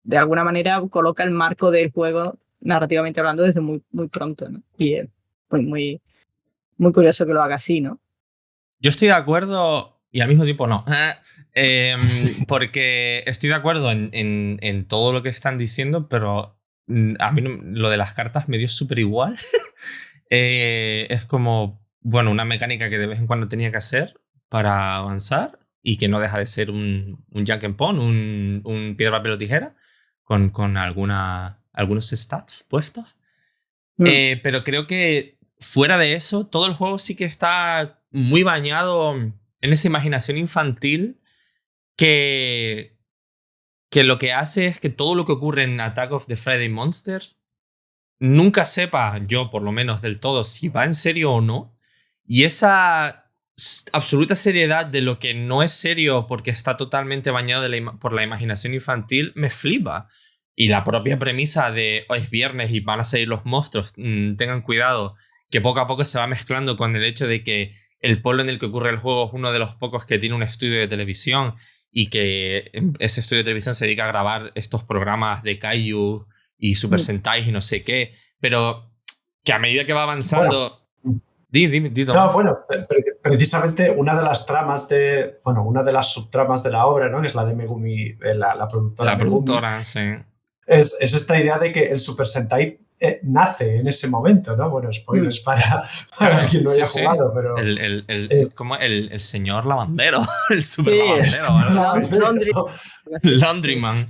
de alguna manera coloca el marco del juego narrativamente hablando desde muy, muy pronto, ¿no? Y es muy, muy curioso que lo haga así, ¿no? Yo estoy de acuerdo y al mismo tiempo no. Porque estoy de acuerdo en todo lo que están diciendo, pero a mí lo de las cartas me dio súper igual. Es como, bueno, una mecánica que de vez en cuando tenía que hacer para avanzar y que no deja de ser un junk and pawn, un piedra, papel o tijera con algunos stats puestos. Pero creo que fuera de eso, todo el juego sí que está muy bañado en esa imaginación infantil que lo que hace es que todo lo que ocurre en Attack of the Friday Monsters nunca sepa, yo por lo menos del todo, si va en serio o no. Y esa absoluta seriedad de lo que no es serio porque está totalmente bañado por la imaginación infantil me flipa. Y la propia premisa de hoy es viernes y van a salir los monstruos, tengan cuidado, que poco a poco se va mezclando con el hecho de que el pueblo en el que ocurre el juego es uno de los pocos que tiene un estudio de televisión y que ese estudio de televisión se dedica a grabar estos programas de Kaiju y Super Sentai y no sé qué. Pero que a medida que va avanzando... Bueno, Di, no, bueno, precisamente una de las tramas una de las subtramas de la obra, ¿no? Que es la de Megumi, la productora la Megumi, productora, sí. es esta idea de que el Super Sentai nace en ese momento, ¿no? Bueno, spoilers para quien no haya jugado, pero... Como el señor lavandero, el super lavandero. Laundryman.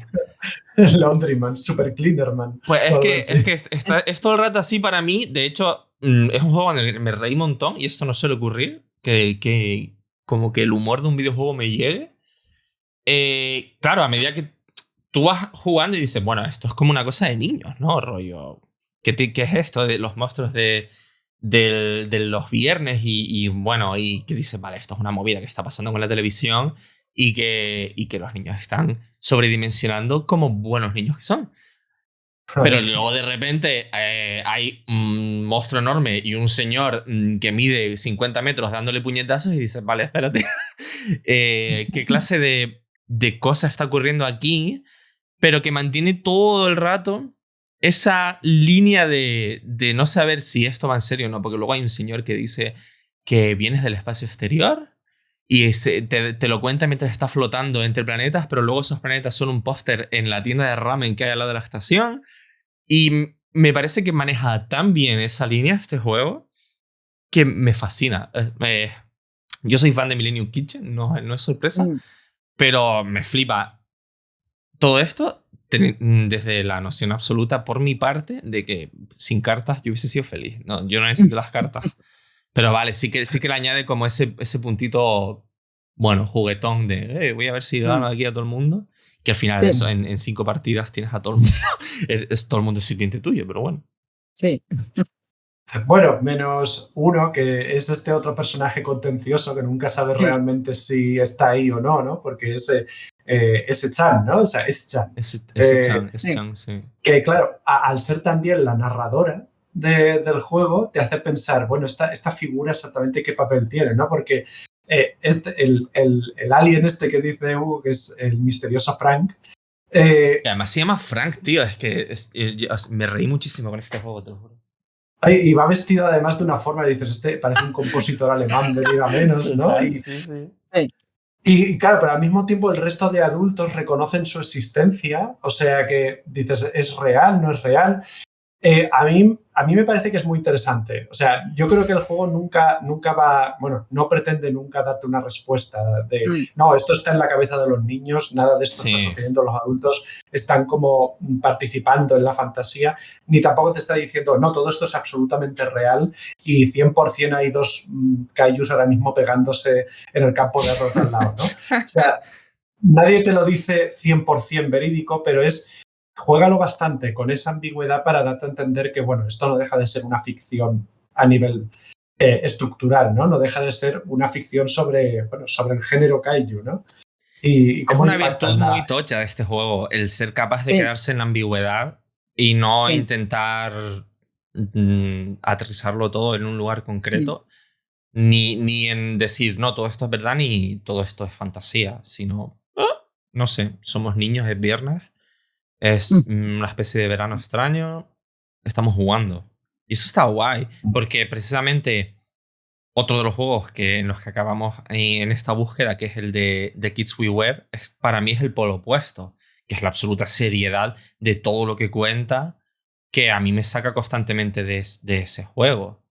El Laundryman, Super Cleanerman. Pues es que es todo el rato así para mí. De hecho, es un juego en el que me reí un montón y esto no suele ocurrir. Que como que el humor de un videojuego me llegue. Claro, a medida que tú vas jugando y dices, bueno, esto es como una cosa de niños, ¿no? Rollo, ¿qué es esto de los monstruos de los viernes? Y bueno, y que dices, vale, esto es una movida que está pasando con la televisión y que los niños están sobredimensionando como buenos niños que son. Pero luego de repente hay un monstruo enorme y un señor que mide 50 metros dándole puñetazos y dices, vale, espérate, ¿qué clase de cosa está ocurriendo aquí? Pero que mantiene todo el rato esa línea de no saber si esto va en serio o no, porque luego hay un señor que dice que vienes del espacio exterior y te lo cuenta mientras está flotando entre planetas, pero luego esos planetas son un póster en la tienda de ramen que hay al lado de la estación. Y me parece que maneja tan bien esa línea este juego que me fascina. Yo soy fan de Millennium Kitchen, no es sorpresa, pero me flipa todo esto desde la noción absoluta por mi parte de que sin cartas yo hubiese sido feliz. No, yo no necesito las cartas. Pero vale, sí que le añade como ese puntito, bueno, juguetón de voy a ver si gano aquí a todo el mundo. Que al final eso, en 5 partidas tienes a todo el mundo. Todo el mundo es sirviente tuyo, pero bueno. Sí. Bueno, menos uno, que es este otro personaje contencioso que nunca sabes realmente si está ahí o no, ¿no? Porque ese Chan, ¿no? O sea, es Chan. Es Chan, sí. Que claro, al ser también la narradora del juego, te hace pensar, bueno, esta figura exactamente qué papel tiene, ¿no? Porque el alien este que dice Hugo, que es el misterioso Frank. Además se llama Frank, tío. Es que me reí muchísimo con este juego, te lo juro. Y va vestido además de una forma, y dices, parece un compositor alemán venido a menos, ¿no? Y claro, pero al mismo tiempo el resto de adultos reconocen su existencia, o sea que dices, ¿es real? ¿No es real? A mí me parece que es muy interesante. O sea, yo creo que el juego nunca va, bueno, no pretende nunca darte una respuesta de, no, esto está en la cabeza de los niños, nada de esto está sucediendo, los adultos están como participando en la fantasía, ni tampoco te está diciendo, no, todo esto es absolutamente real y 100% hay 2 kaijus ahora mismo pegándose en el campo de arroz al lado, ¿no? O sea, nadie te lo dice 100% verídico, pero juégalo bastante con esa ambigüedad para darte a entender que, bueno, esto no deja de ser una ficción a nivel estructural, ¿no? No deja de ser una ficción sobre el género kaiju, ¿no? Y es una virtud muy tocha de este juego, el ser capaz de quedarse en la ambigüedad y no intentar aterrizarlo todo en un lugar concreto, ni en decir, no, todo esto es verdad, ni todo esto es fantasía, sino, no sé, somos niños, es viernes. Es una especie de verano extraño. Estamos jugando. Y eso está guay. Porque precisamente otro de los juegos en los que acabamos en esta búsqueda, que es el de Kids We Were, para mí es el polo opuesto. Que es la absoluta seriedad de todo lo que cuenta, que a mí me saca constantemente de ese juego.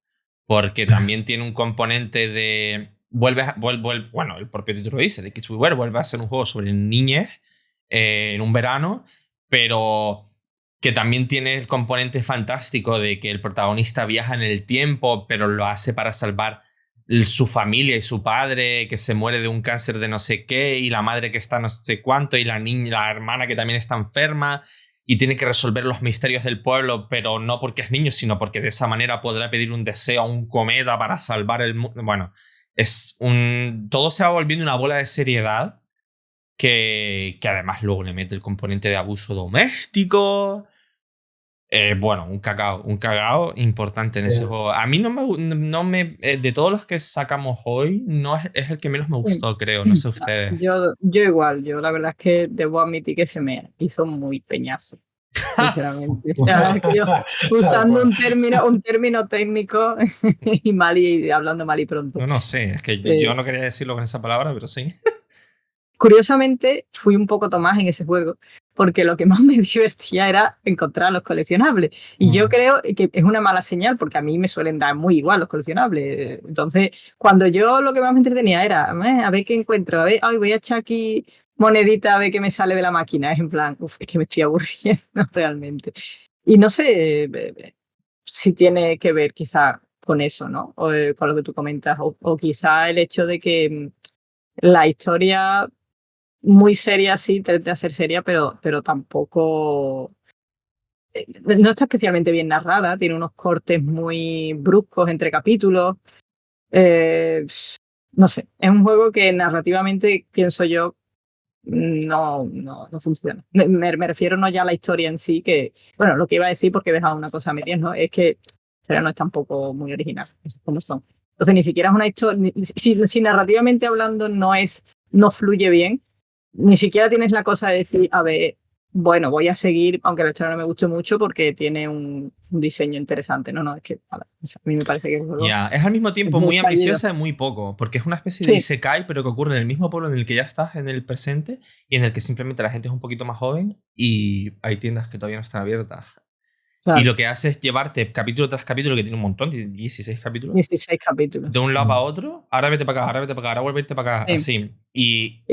Porque también tiene un componente de... bueno, el propio título dice, de Kids We Were vuelve a ser un juego sobre niñez en un verano, pero que también tiene el componente fantástico de que el protagonista viaja en el tiempo, pero lo hace para salvar su familia y su padre, que se muere de un cáncer de no sé qué, y la madre que está no sé cuánto, y la hermana que también está enferma, y tiene que resolver los misterios del pueblo, pero no porque es niño, sino porque de esa manera podrá pedir un deseo a un cometa para salvar el mundo. Bueno, todo se va volviendo una bola de seriedad que además luego le mete el componente de abuso doméstico. Bueno, un cagao importante en ese juego. A mí no me de todos los que sacamos hoy, no es el que menos me gustó, creo. No sé ustedes. Yo igual, yo la verdad es que debo admitir que se me hizo muy peñazo. sinceramente. O sea, es que yo, usando un término técnico y hablando mal y pronto. No sé, es que yo no quería decirlo con esa palabra, pero sí. Curiosamente, fui un poco Tomás en ese juego, porque lo que más me divertía era encontrar los coleccionables. Y yo creo que es una mala señal, porque a mí me suelen dar muy igual los coleccionables. Entonces, cuando yo lo que más me entretenía era, a ver qué encuentro, a ver, ay, voy a echar aquí monedita a ver qué me sale de la máquina. Es en plan, es que me estoy aburriendo realmente. Y no sé si tiene que ver quizá con eso, ¿no? O con lo que tú comentas, o quizá el hecho de que la historia muy seria, sí, trata de ser seria, pero tampoco. No está especialmente bien narrada, tiene unos cortes muy bruscos entre capítulos. No sé, es un juego que narrativamente, pienso yo, no funciona. Me refiero no ya a la historia en sí, que, bueno, lo que iba a decir porque he dejado una cosa a medias, ¿no? Es que pero no es tampoco muy original, como son. Entonces, ni siquiera es una historia, si narrativamente hablando no fluye bien, ni siquiera tienes la cosa de decir, a ver, bueno, voy a seguir, aunque la historia no me guste mucho porque tiene un diseño interesante. No, es que nada, o sea, a mí me parece que es al mismo tiempo muy muy fallido. ambiciosa y muy poco, porque es una especie de isekai, pero que ocurre en el mismo pueblo en el que ya estás en el presente y en el que simplemente la gente es un poquito más joven y hay tiendas que todavía no están abiertas. Claro. Y lo que hace es llevarte capítulo tras capítulo, que tiene un montón, 16 capítulos. 16 capítulos. De un lado para otro, ahora vete para acá, ahora vete para acá, ahora vuelve a irte para acá, así. Y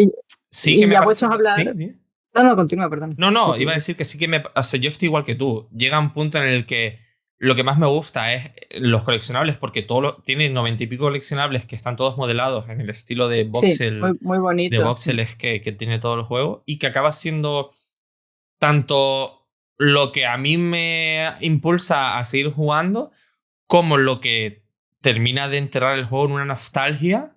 sí y que me ya parece... puestos a hablar... ¿Sí? No, continúa, perdón. No, iba a decir que sí que o sea, yo estoy igual que tú. Llega un punto en el que lo que más me gusta es los coleccionables, porque tiene 90 y pico coleccionables que están todos modelados en el estilo de voxel. Sí, muy bonito. De voxeles que tiene todos los juegos y que acaba siendo tanto lo que a mí me impulsa a seguir jugando como lo que termina de enterrar el juego en una nostalgia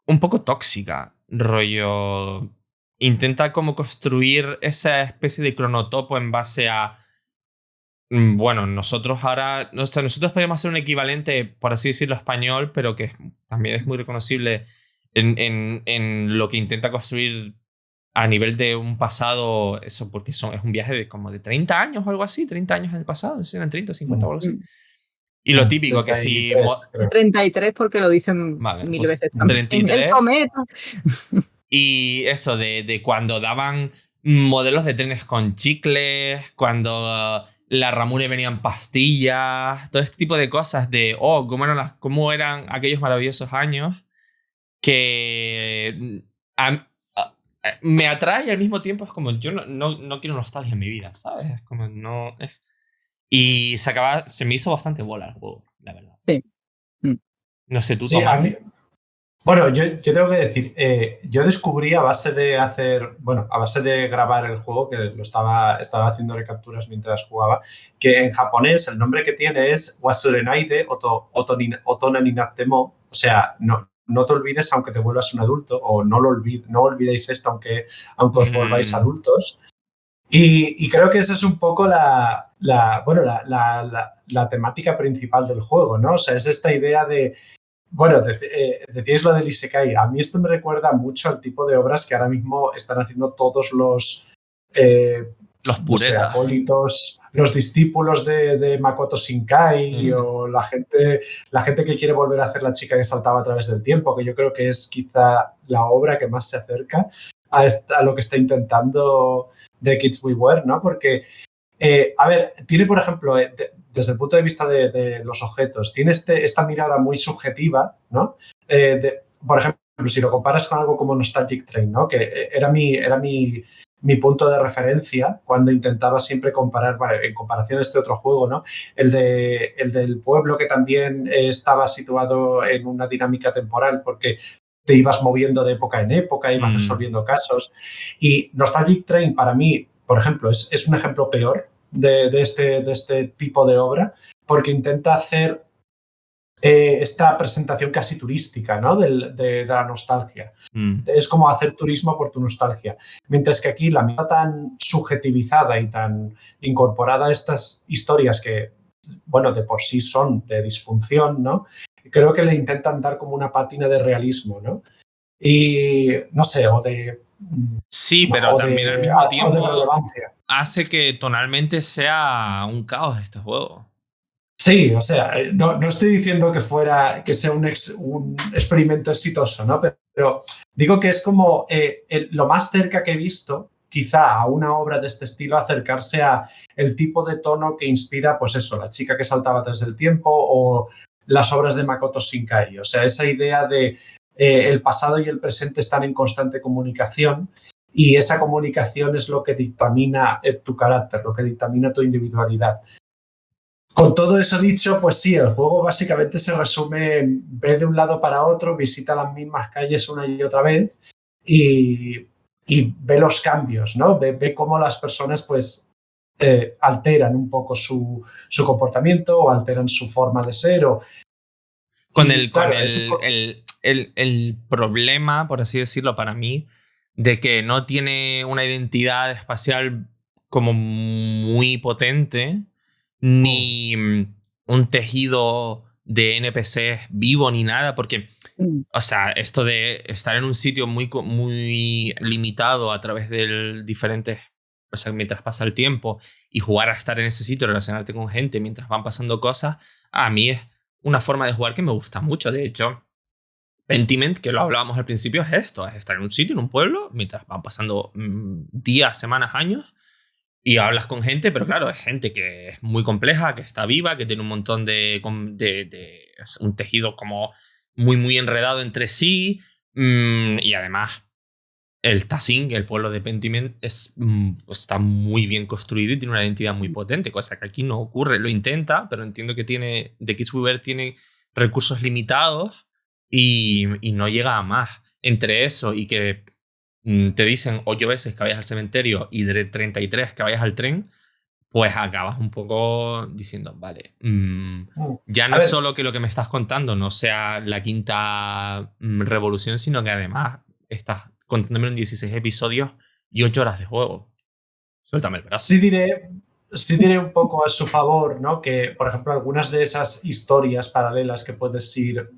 un poco tóxica. Rollo... Intenta como construir esa especie de cronotopo en base a... Bueno, nosotros ahora... O sea, nosotros podemos hacer un equivalente, por así decirlo, español, pero que también es muy reconocible en lo que intenta construir a nivel de un pasado, eso porque es un viaje de como de 30 años o algo así, 30 años en el pasado, eran 30 o 50 o algo así. Y lo típico 33, que si... 33 porque lo dicen mil veces también. 33. El cometa. Y eso, de cuando daban modelos de trenes con chicles, cuando la Ramune venían pastillas, todo este tipo de cosas de, cómo eran aquellos maravillosos años que me atrae y al mismo tiempo es como, yo no quiero nostalgia en mi vida, ¿sabes? Es como, no... Y se me hizo bastante bola el juego, la verdad. Sí. No sé, tú, sí, Tomás. A mí, bueno, yo tengo que decir, yo descubrí a base de grabar el juego, que estaba haciendo capturas mientras jugaba, que en japonés el nombre que tiene es Wasurenaide Otonaninatemo, o sea, no te olvides aunque te vuelvas un adulto, o no olvidéis esto aunque os volváis adultos. Y creo que esa es un poco la temática principal del juego, ¿no? O sea, es esta idea de... Bueno, decíais lo del Isekai. A mí esto me recuerda mucho al tipo de obras que ahora mismo están haciendo todos los acólitos, los discípulos de Makoto Shinkai o la gente que quiere volver a hacer La chica que saltaba a través del tiempo, que yo creo que es quizá la obra que más se acerca a lo que está intentando The Kids We Were, ¿no? Porque, a ver, tiene, por ejemplo, desde el punto de vista de los objetos, tiene esta mirada muy subjetiva, ¿no? Por ejemplo, si lo comparas con algo como Nostalgic Train, ¿no? Que era mi punto de referencia cuando intentaba siempre comparar, en comparación a este otro juego, ¿no? El del pueblo, que también estaba situado en una dinámica temporal porque te ibas moviendo de época en época, ibas resolviendo casos. Y Nostalgic Train, para mí, por ejemplo, es un ejemplo peor de este tipo de obra, porque intenta hacer esta presentación casi turística, ¿no? de la nostalgia. Es como hacer turismo por tu nostalgia. Mientras que aquí la mirada tan subjetivizada y tan incorporada a estas historias que, bueno, de por sí son de disfunción, ¿no? Creo que le intentan dar como una pátina de realismo, ¿no? Y no sé, o de Sí, pero también al mismo o de tiempo relevancia. hace que tonalmente sea un caos este juego. Sí, o sea, no estoy diciendo que sea un experimento exitoso, ¿no? Pero digo que es como lo más cerca que he visto, quizá a una obra de este estilo, acercarse a el tipo de tono que inspira, pues eso, La chica que saltaba atrás del tiempo o las obras de Makoto Shinkai. O sea, esa idea de el pasado y el presente están en constante comunicación y esa comunicación es lo que dictamina tu carácter, lo que dictamina tu individualidad. Con todo eso dicho, pues sí, el juego básicamente se resume en ve de un lado para otro, visita las mismas calles una y otra vez y ve los cambios, ¿no? Ve cómo las personas pues alteran un poco su comportamiento o alteran su forma de ser. El problema, por así decirlo, para mí, de que no tiene una identidad espacial como muy potente, ni un tejido de NPCs vivo ni nada, porque, o sea, esto de estar en un sitio muy limitado a través de diferentes, o sea, mientras pasa el tiempo y jugar a estar en ese sitio, relacionarte con gente mientras van pasando cosas, a mí es una forma de jugar que me gusta mucho. De hecho, Pentiment, que lo hablábamos al principio, es esto, es estar en un sitio, en un pueblo, mientras van pasando días, semanas, años, y hablas con gente, pero claro, es gente que es muy compleja, que está viva, que tiene un montón de un tejido como muy enredado entre sí, y además el Tasing, el pueblo de Pentiment, está muy bien construido y tiene una identidad muy potente, cosa que aquí no ocurre. Lo intenta, pero entiendo que The Kidsweaver tiene recursos limitados y no llega a más. Entre eso y que te dicen 8 veces que vayas al cementerio y de 33 que vayas al tren, pues acabas un poco diciendo, vale, ya no es solo que lo que me estás contando no sea la quinta revolución, sino que además estás contándome en 16 episodios y 8 horas de juego. Suéltame el brazo. Sí diré un poco a su favor, ¿no? Que, por ejemplo, algunas de esas historias paralelas que puedes ir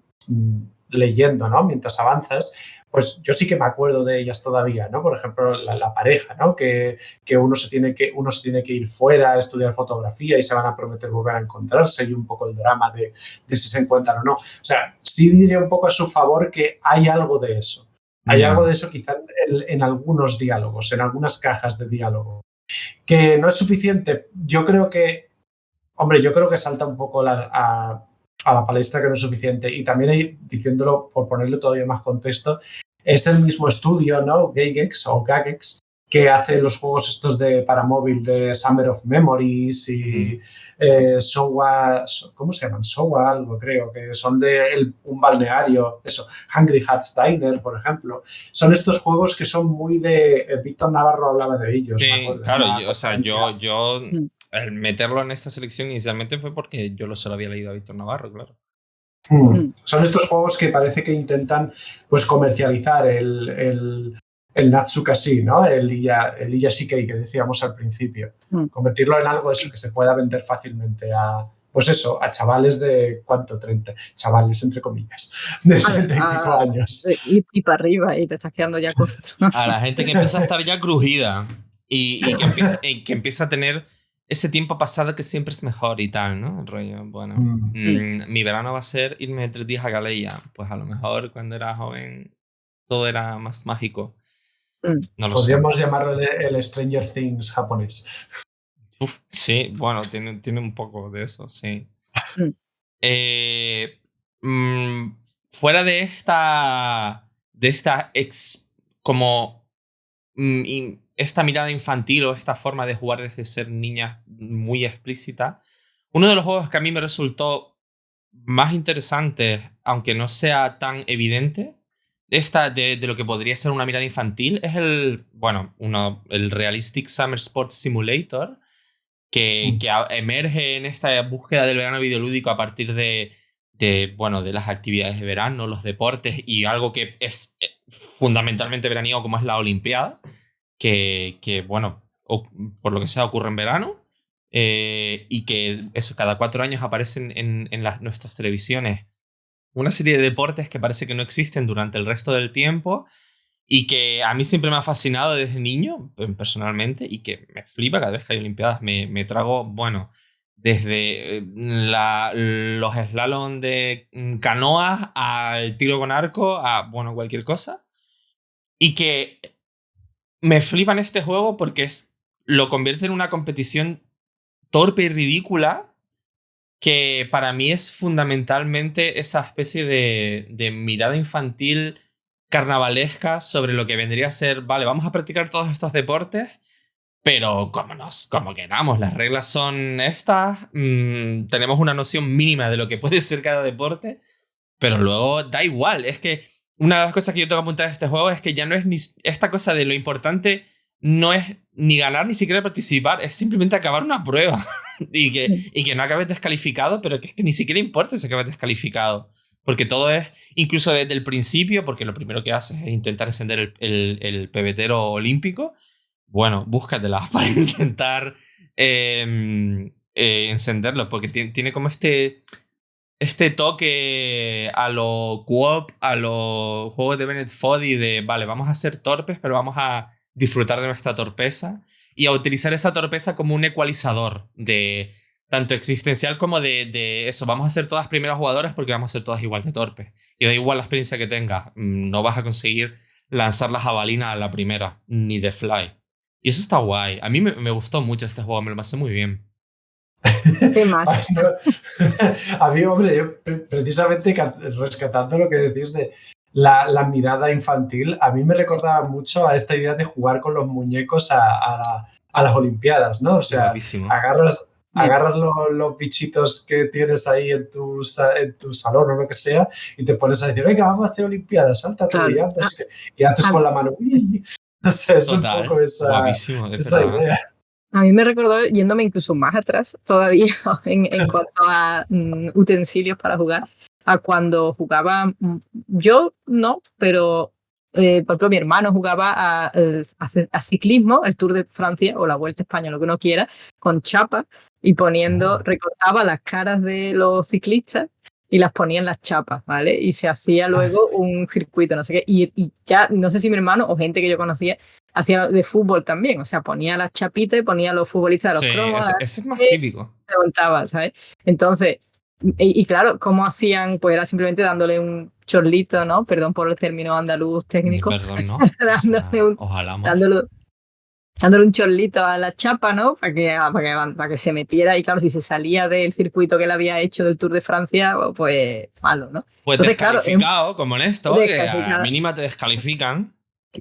leyendo, ¿no? Mientras avanzas, pues yo sí que me acuerdo de ellas todavía, ¿no? Por ejemplo, la pareja, ¿no? Que uno se tiene que ir fuera a estudiar fotografía y se van a prometer volver a encontrarse, y un poco el drama de si se encuentran o no. O sea, sí diré un poco a su favor que hay algo de eso. Hay algo de eso quizá en algunos diálogos, en algunas cajas de diálogo. Que no es suficiente. Yo creo que salta un poco a la palestra que no es suficiente. Y también, diciéndolo, por ponerle todavía más contexto, es el mismo estudio, ¿no? Gagex o Gagex, que hace los juegos estos para móvil de Summer of Memories y Sowa, ¿cómo se llaman? Sowa algo, creo, que son de un balneario, eso, Hungry Hearts Diner, por ejemplo. Son estos juegos que son muy de... Víctor Navarro hablaba de ellos. Sí, me acuerdo, claro, yo Mm. el meterlo en esta selección inicialmente fue porque yo solo había leído a Víctor Navarro, claro. Son estos juegos que parece que intentan pues comercializar el Natsukashi, ¿no? El Iyashikei que decíamos al principio. Convertirlo en algo eso que se pueda vender fácilmente a chavales de ¿cuánto? 30, chavales entre comillas, de 30 y pico años. Y para arriba y te estás quedando ya corto. A la gente que empieza a estar ya crujida y que empieza a tener ese tiempo pasado que siempre es mejor y tal, ¿no? El rollo, bueno, mi verano va a ser irme 3 días a Galeia. Pues a lo mejor cuando era joven todo era más mágico. No lo Podríamos sé. llamarlo el Stranger Things japonés. Sí, bueno, tiene un poco de eso, sí. Fuera de esta como esta mirada infantil o esta forma de jugar desde ser niñas muy explícita, uno de los juegos que a mí me resultó más interesante, aunque no sea tan evidente, de lo que podría ser una mirada infantil, es el Realistic Summer Sports Simulator, que emerge en esta búsqueda del verano videolúdico a partir de las actividades de verano, los deportes y algo que es fundamentalmente veraniego como es la Olimpiada, que por lo que sea ocurre en verano, y que eso cada 4 años aparecen en nuestras televisiones una serie de deportes que parece que no existen durante el resto del tiempo y que a mí siempre me ha fascinado desde niño, personalmente, y que me flipa cada vez que hay Olimpiadas. Me trago, bueno, desde los slalom de canoas al tiro con arco, a, bueno, cualquier cosa. Y que me flipa en este juego porque lo convierte en una competición torpe y ridícula que para mí es fundamentalmente esa especie de mirada infantil carnavalesca sobre lo que vendría a ser, vale, vamos a practicar todos estos deportes, pero como queramos, las reglas son estas, tenemos una noción mínima de lo que puede ser cada deporte, pero luego da igual. Es que una de las cosas que yo tengo que apuntar de este juego es que ya no es ni esta cosa de lo importante, no es ni ganar ni siquiera participar, es simplemente acabar una prueba y que no acabes descalificado, pero que es que ni siquiera importa si acabes descalificado. Porque todo es, incluso desde el principio, porque lo primero que haces es intentar encender el pebetero olímpico. Bueno, búscatelas para intentar encenderlo, porque tiene como este toque a lo co-op, a los juegos de Bennett Foddy de, vale, vamos a ser torpes, pero vamos a disfrutar de nuestra torpeza y a utilizar esa torpeza como un ecualizador de tanto existencial como de eso. Vamos a ser todas primeras jugadoras porque vamos a ser todas igual de torpes. Y da igual la experiencia que tengas, no vas a conseguir lanzar la jabalina a la primera, ni de fly. Y eso está guay. A mí me gustó mucho este juego, me lo pasé muy bien. ¿Qué más? A mí, hombre, yo precisamente rescatando lo que decís de la mirada infantil, a mí me recordaba mucho a esta idea de jugar con los muñecos a las Olimpiadas, ¿no? O sea, guapísimo. agarras los bichitos que tienes ahí en tu salón o lo que sea y te pones a decir, venga, vamos a hacer Olimpiadas, salta tú y haces con la mano. No sé, es total, un poco esa idea. A mí me recordó, yéndome incluso más atrás todavía en cuanto a utensilios para jugar, a cuando jugaba, yo no, pero por ejemplo mi hermano jugaba a ciclismo, el Tour de Francia o la Vuelta a España, lo que uno quiera, con chapas y recortaba las caras de los ciclistas y las ponía en las chapas, ¿vale? Y se hacía luego un circuito, no sé qué, y ya, no sé si mi hermano o gente que yo conocía, hacía de fútbol también, o sea, ponía las chapitas y ponía a los futbolistas de los cromos. Ese es más típico. Preguntaba, ¿sabes? Entonces, y claro, ¿cómo hacían? Pues era simplemente dándole un chorlito, ¿no? Perdón por el término andaluz técnico. Perdón, ¿no? Ojalá más. Dándole un chorlito a la chapa, ¿no? Para que se metiera. Y claro, si se salía del circuito que él había hecho del Tour de Francia, pues malo, ¿no? Pues entonces, descalificado, claro, como en esto, que a la mínima te descalifican.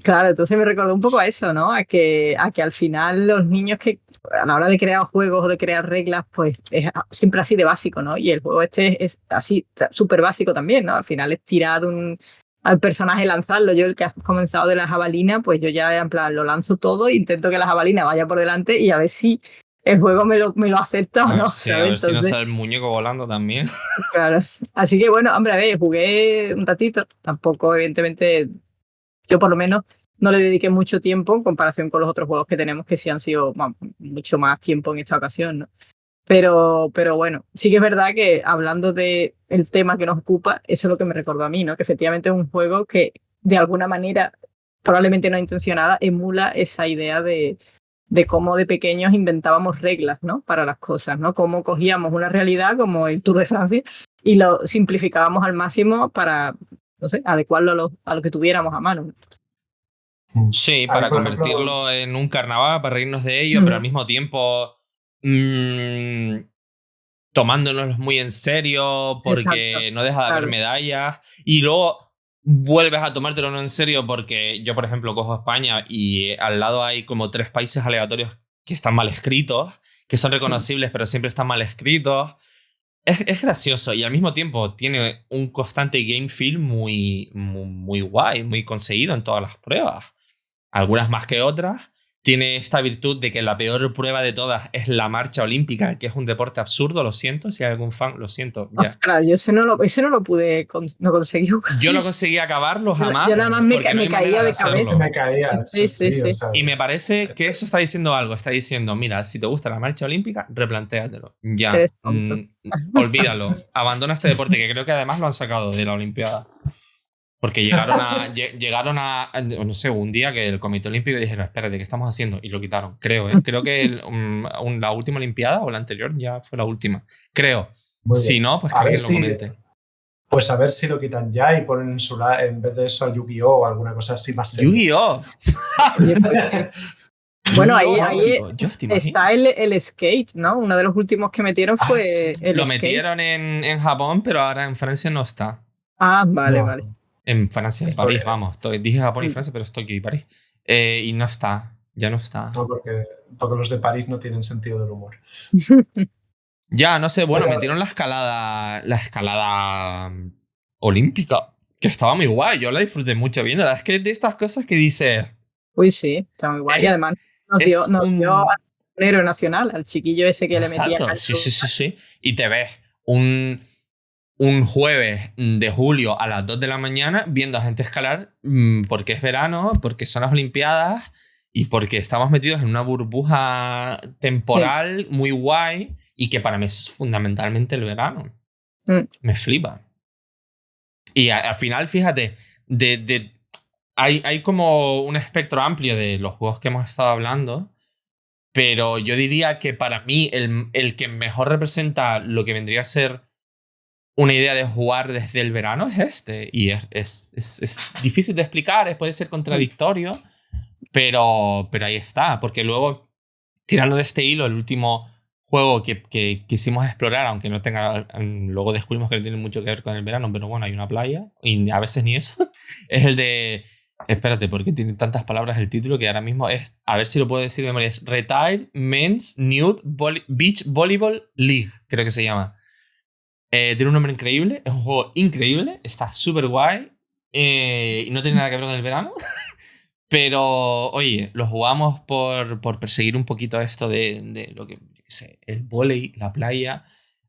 Claro, entonces me recordó un poco a eso, ¿no? A que al final los niños que a la hora de crear juegos o de crear reglas, pues es siempre así de básico, ¿no? Y el juego este es así súper básico también, ¿no? Al final es tirar al personaje, lanzarlo. Yo, el que ha comenzado de la jabalina, pues yo ya en plan lo lanzo todo, intento que la jabalina vaya por delante y a ver si el juego me lo acepta o no. Sí, a ver si no sale el muñeco volando también. Claro. Así que bueno, hombre, a ver, jugué un ratito. Tampoco, evidentemente, yo por lo menos no le dediqué mucho tiempo en comparación con los otros juegos que tenemos que sí han sido mucho más tiempo en esta ocasión, ¿no? Pero bueno, sí que es verdad que hablando del tema que nos ocupa, eso es lo que me recordó a mí, ¿no? Que efectivamente es un juego que de alguna manera, probablemente no intencionada, emula esa idea de cómo de pequeños inventábamos reglas, ¿no? Para las cosas, ¿no? Cómo cogíamos una realidad como el Tour de Francia y lo simplificábamos al máximo para, no sé, adecuarlo a lo que tuviéramos a mano. Sí, para convertirlo en un carnaval, para reírnos de ello, pero al mismo tiempo tomándonos muy en serio porque exacto, no deja de haber medallas y luego vuelves a tomártelo no en serio porque yo, por ejemplo, cojo España y al lado hay como 3 países aleatorios que están mal escritos, que son reconocibles pero siempre están mal escritos. Es gracioso y al mismo tiempo tiene un constante game feel muy guay, muy conseguido en todas las pruebas. Algunas más que otras. Tiene esta virtud de que la peor prueba de todas es la marcha olímpica, que es un deporte absurdo, lo siento. Si hay algún fan, lo siento. Ya. Ostras, yo ese no lo pude, no conseguí jugar. Yo no conseguí acabarlo jamás. Yo nada más me caía de cabeza. Me caía. Sí. Y me parece que eso está diciendo algo. Está diciendo, mira, si te gusta la marcha olímpica, replantéatelo. Ya. Olvídalo. Abandona este deporte, que creo que además lo han sacado de la Olimpiada. Porque llegaron a, no sé, un día que el Comité Olímpico dijeron, espérate, ¿qué estamos haciendo? Y lo quitaron, creo, ¿eh? Creo que la última Olimpiada o la anterior ya fue la última. Creo. Muy Si bien. no, pues que A ver alguien lo si, comente. pues a ver si lo quitan ya y ponen en vez de eso a Yu-Gi-Oh! O alguna cosa así más seria. ¡Yu-Gi-Oh! Oye, pues, bueno, ahí Dios, ¿te imaginas? está el skate, ¿no? Uno de los últimos que metieron fue sí. el Lo skate. metieron en Japón, pero ahora en Francia no está. Ah, vale, No. vale. En Francia, en Es París, porque- vamos. Dije Japón y Francia, pero es Tokio y París. Y no está. Ya no está. No, porque los de París no tienen sentido del humor. Ya, no sé. Bueno, Pero- metieron la escalada olímpica, que estaba muy guay. Yo la disfruté mucho viéndola. Es que de estas cosas que dices... Uy, sí, está muy guay. Y además nos dio un héroe nacional, al chiquillo ese que Exacto. le metía. Sí. Y te ves un jueves de julio a las 2 de la mañana viendo a gente escalar porque es verano, porque son las Olimpiadas y porque estamos metidos en una burbuja temporal muy guay y que para mí eso es fundamentalmente el verano. Me flipa. Y al final, fíjate, hay como un espectro amplio de los juegos que hemos estado hablando, pero yo diría que para mí el que mejor representa lo que vendría a ser una idea de jugar desde el verano es este. Y es difícil de explicar, puede ser contradictorio, pero ahí está. Porque luego, tirando de este hilo, el último juego que quisimos explorar, aunque no tenga... Luego descubrimos que no tiene mucho que ver con el verano, pero bueno, hay una playa, y a veces ni eso, es el de... Espérate, porque tiene tantas palabras el título que ahora mismo es... A ver si lo puedo decir de memoria. Es Retired Men's Nude Beach Volleyball League, creo que se llama. Tiene un nombre increíble, es un juego increíble, está súper guay y no tiene nada que ver con el verano. Pero, oye, lo jugamos por perseguir un poquito esto de lo que, yo qué sé, el vóley, la playa,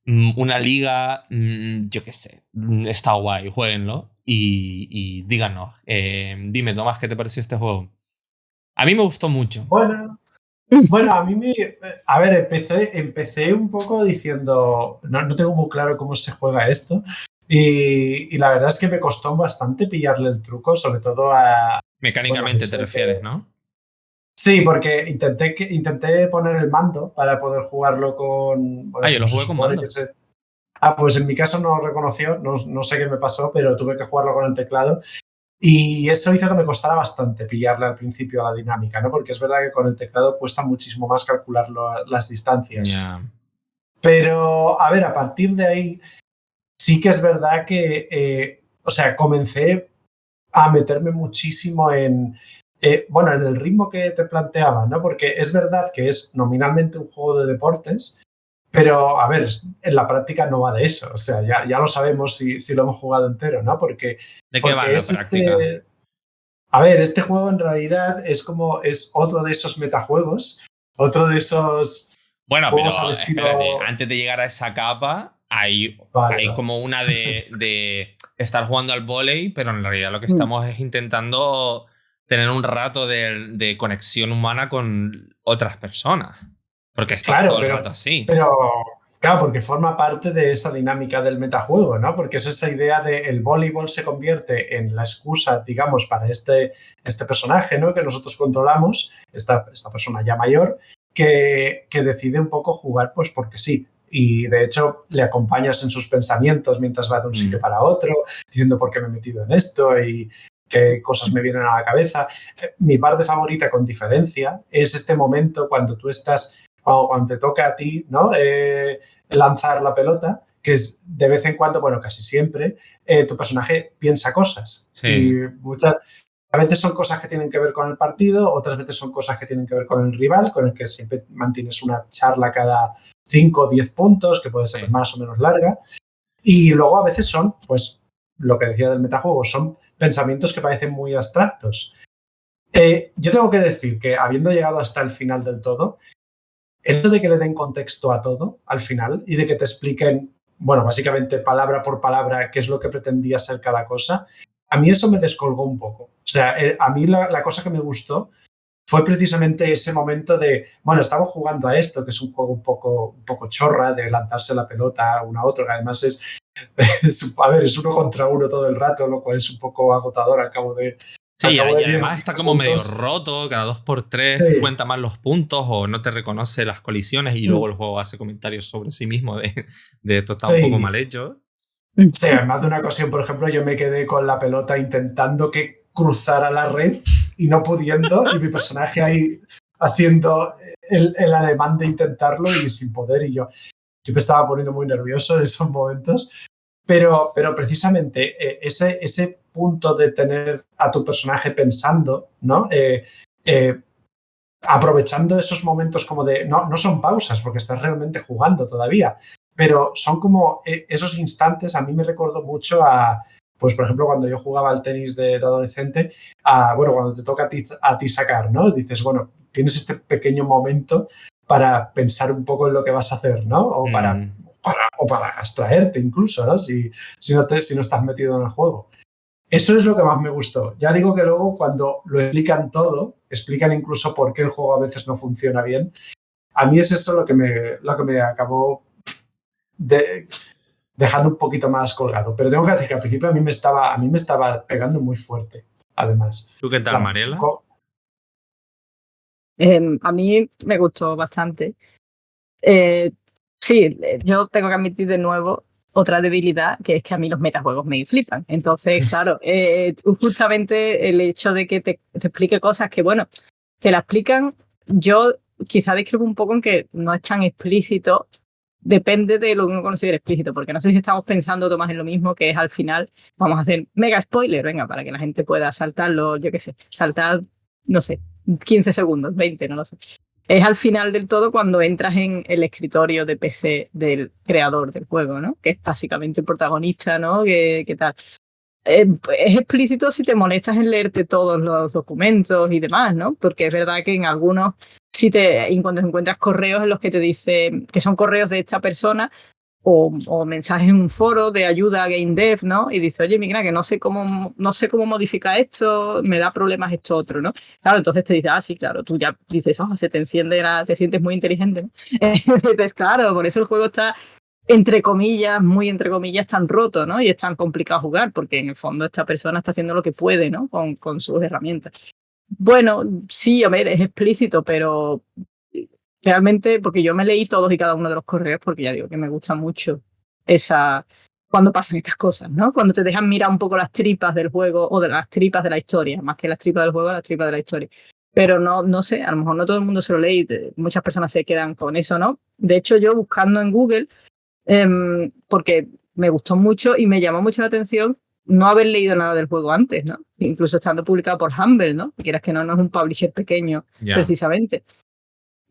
una liga, yo qué sé, está guay, jueguenlo y díganos. Dime, Tomás, ¿qué te pareció este juego? A mí me gustó mucho. Bueno, a mí a ver, empecé un poco diciendo, no tengo muy claro cómo se juega esto y la verdad es que me costó bastante pillarle el truco, sobre todo a... Mecánicamente te refieres, ¿no? Sí, porque intenté poner el mando para poder jugarlo con... Bueno, yo lo jugué con mando. Pues en mi caso no reconoció, no sé qué me pasó, pero tuve que jugarlo con el teclado. Y eso hizo que me costara bastante pillarle al principio a la dinámica, ¿no? Porque es verdad que con el teclado cuesta muchísimo más calcular las distancias. Yeah. Pero, a ver, a partir de ahí sí que es verdad que, comencé a meterme muchísimo en el ritmo que te planteaba, ¿no? Porque es verdad que es nominalmente un juego de deportes, pero, a ver, en la práctica no va de eso. O sea, ya lo sabemos si lo hemos jugado entero, ¿no? Porque ¿de qué va la práctica? A ver, este juego en realidad es otro de esos metajuegos, otro de esos juegos pero al estilo... espérate, antes de llegar a esa capa, hay como una de estar jugando al vóley, pero en realidad lo que estamos es intentando tener un rato de conexión humana con otras personas. Porque está todo el rato así. Pero, claro, porque forma parte de esa dinámica del metajuego, ¿no? Porque es esa idea de el voleibol se convierte en la excusa, digamos, para este personaje, ¿no? Que nosotros controlamos, esta persona ya mayor, que decide un poco jugar pues porque sí. Y de hecho le acompañas en sus pensamientos mientras va de un sitio para otro, diciendo por qué me he metido en esto y qué cosas me vienen a la cabeza. Mi parte favorita, con diferencia, es este momento cuando tú estás... Cuando te toca a ti, ¿no? Lanzar la pelota, que es de vez en cuando, bueno, casi siempre, tu personaje piensa cosas. Sí. Y a veces son cosas que tienen que ver con el partido, otras veces son cosas que tienen que ver con el rival, con el que siempre mantienes una charla cada 5 o 10 puntos, que puede ser más o menos larga. Y luego a veces son, pues, lo que decía del metajuego, son pensamientos que parecen muy abstractos. Yo tengo que decir que, habiendo llegado hasta el final del todo, el hecho de que le den contexto a todo al final y de que te expliquen, bueno, básicamente palabra por palabra qué es lo que pretendía ser cada cosa, a mí eso me descolgó un poco. O sea, a mí la cosa que me gustó fue precisamente ese momento de, bueno, estamos jugando a esto, que es un juego un poco chorra, de lanzarse la pelota uno a otro, que además A ver, es 1 contra 1 todo el rato, lo cual es un poco agotador al cabo de... Sí, y de 10 además está como medio puntos. roto, cada 2x3 Sí. cuenta más los puntos o no te reconoce las colisiones y luego el juego hace comentarios sobre sí mismo de esto está un poco mal hecho. Sí, en más de una ocasión, por ejemplo, yo me quedé con la pelota intentando que cruzara la red y no pudiendo, y mi personaje ahí haciendo el ademán de intentarlo y sin poder, y yo me estaba poniendo muy nervioso en esos momentos. Pero precisamente ese punto de tener a tu personaje pensando, ¿no? Aprovechando esos momentos como de... No son pausas, porque estás realmente jugando todavía, pero son como esos instantes. A mí me recordó mucho a... Pues, por ejemplo, cuando yo jugaba al tenis de adolescente, bueno, cuando te toca a ti sacar, ¿no? Dices, bueno, tienes este pequeño momento para pensar un poco en lo que vas a hacer, ¿no? O para abstraerte incluso, ¿no? Si no estás metido en el juego. Eso es lo que más me gustó. Ya digo que luego cuando lo explican todo, explican incluso por qué el juego a veces no funciona bien. A mí es eso lo que me acabó dejando un poquito más colgado. Pero tengo que decir que al principio a mí me estaba pegando muy fuerte, además. ¿Tú qué tal, Mariela? A mí me gustó bastante. Sí, yo tengo que admitir de nuevo otra debilidad, que es que a mí los metajuegos me flipan. Entonces, claro, justamente el hecho de que te explique cosas que, bueno, te la explican, yo quizá discrepo un poco en que no es tan explícito, depende de lo que uno considere explícito, porque no sé si estamos pensando, Tomás, en lo mismo, que es al final, vamos a hacer mega spoiler, venga, para que la gente pueda saltarlo, yo qué sé, saltar, no sé, 15 segundos, 20, no lo sé. Es al final del todo cuando entras en el escritorio de PC del creador del juego, ¿no? Que es básicamente el protagonista, ¿no? ¿Qué tal? Es explícito si te molestas en leerte todos los documentos y demás, ¿no? Porque es verdad que en algunos, cuando encuentras correos en los que te dice que son correos de esta persona o mensajes en un foro de ayuda a Game Dev, ¿no? Y dice, oye, mira, que no sé cómo modificar esto, me da problemas esto otro, ¿no? Claro, entonces te dice, sí, claro, tú ya dices, se te enciende, te sientes muy inteligente, ¿no? Dices, claro, por eso el juego está, entre comillas, muy entre comillas, tan roto, ¿no? Y es tan complicado jugar, porque en el fondo esta persona está haciendo lo que puede, ¿no? Con sus herramientas. Bueno, sí, a ver, es explícito, pero realmente, porque yo me leí todos y cada uno de los correos, porque ya digo que me gusta mucho cuando pasan estas cosas, ¿no? Cuando te dejan mirar un poco las tripas del juego o de las tripas de la historia, más que las tripas del juego, las tripas de la historia. Pero no sé, a lo mejor no todo el mundo se lo lee y muchas personas se quedan con eso, ¿no? De hecho, yo buscando en Google, porque me gustó mucho y me llamó mucho la atención no haber leído nada del juego antes, ¿no? Incluso estando publicado por Humble, ¿no? Quieras que no es un publisher pequeño, precisamente.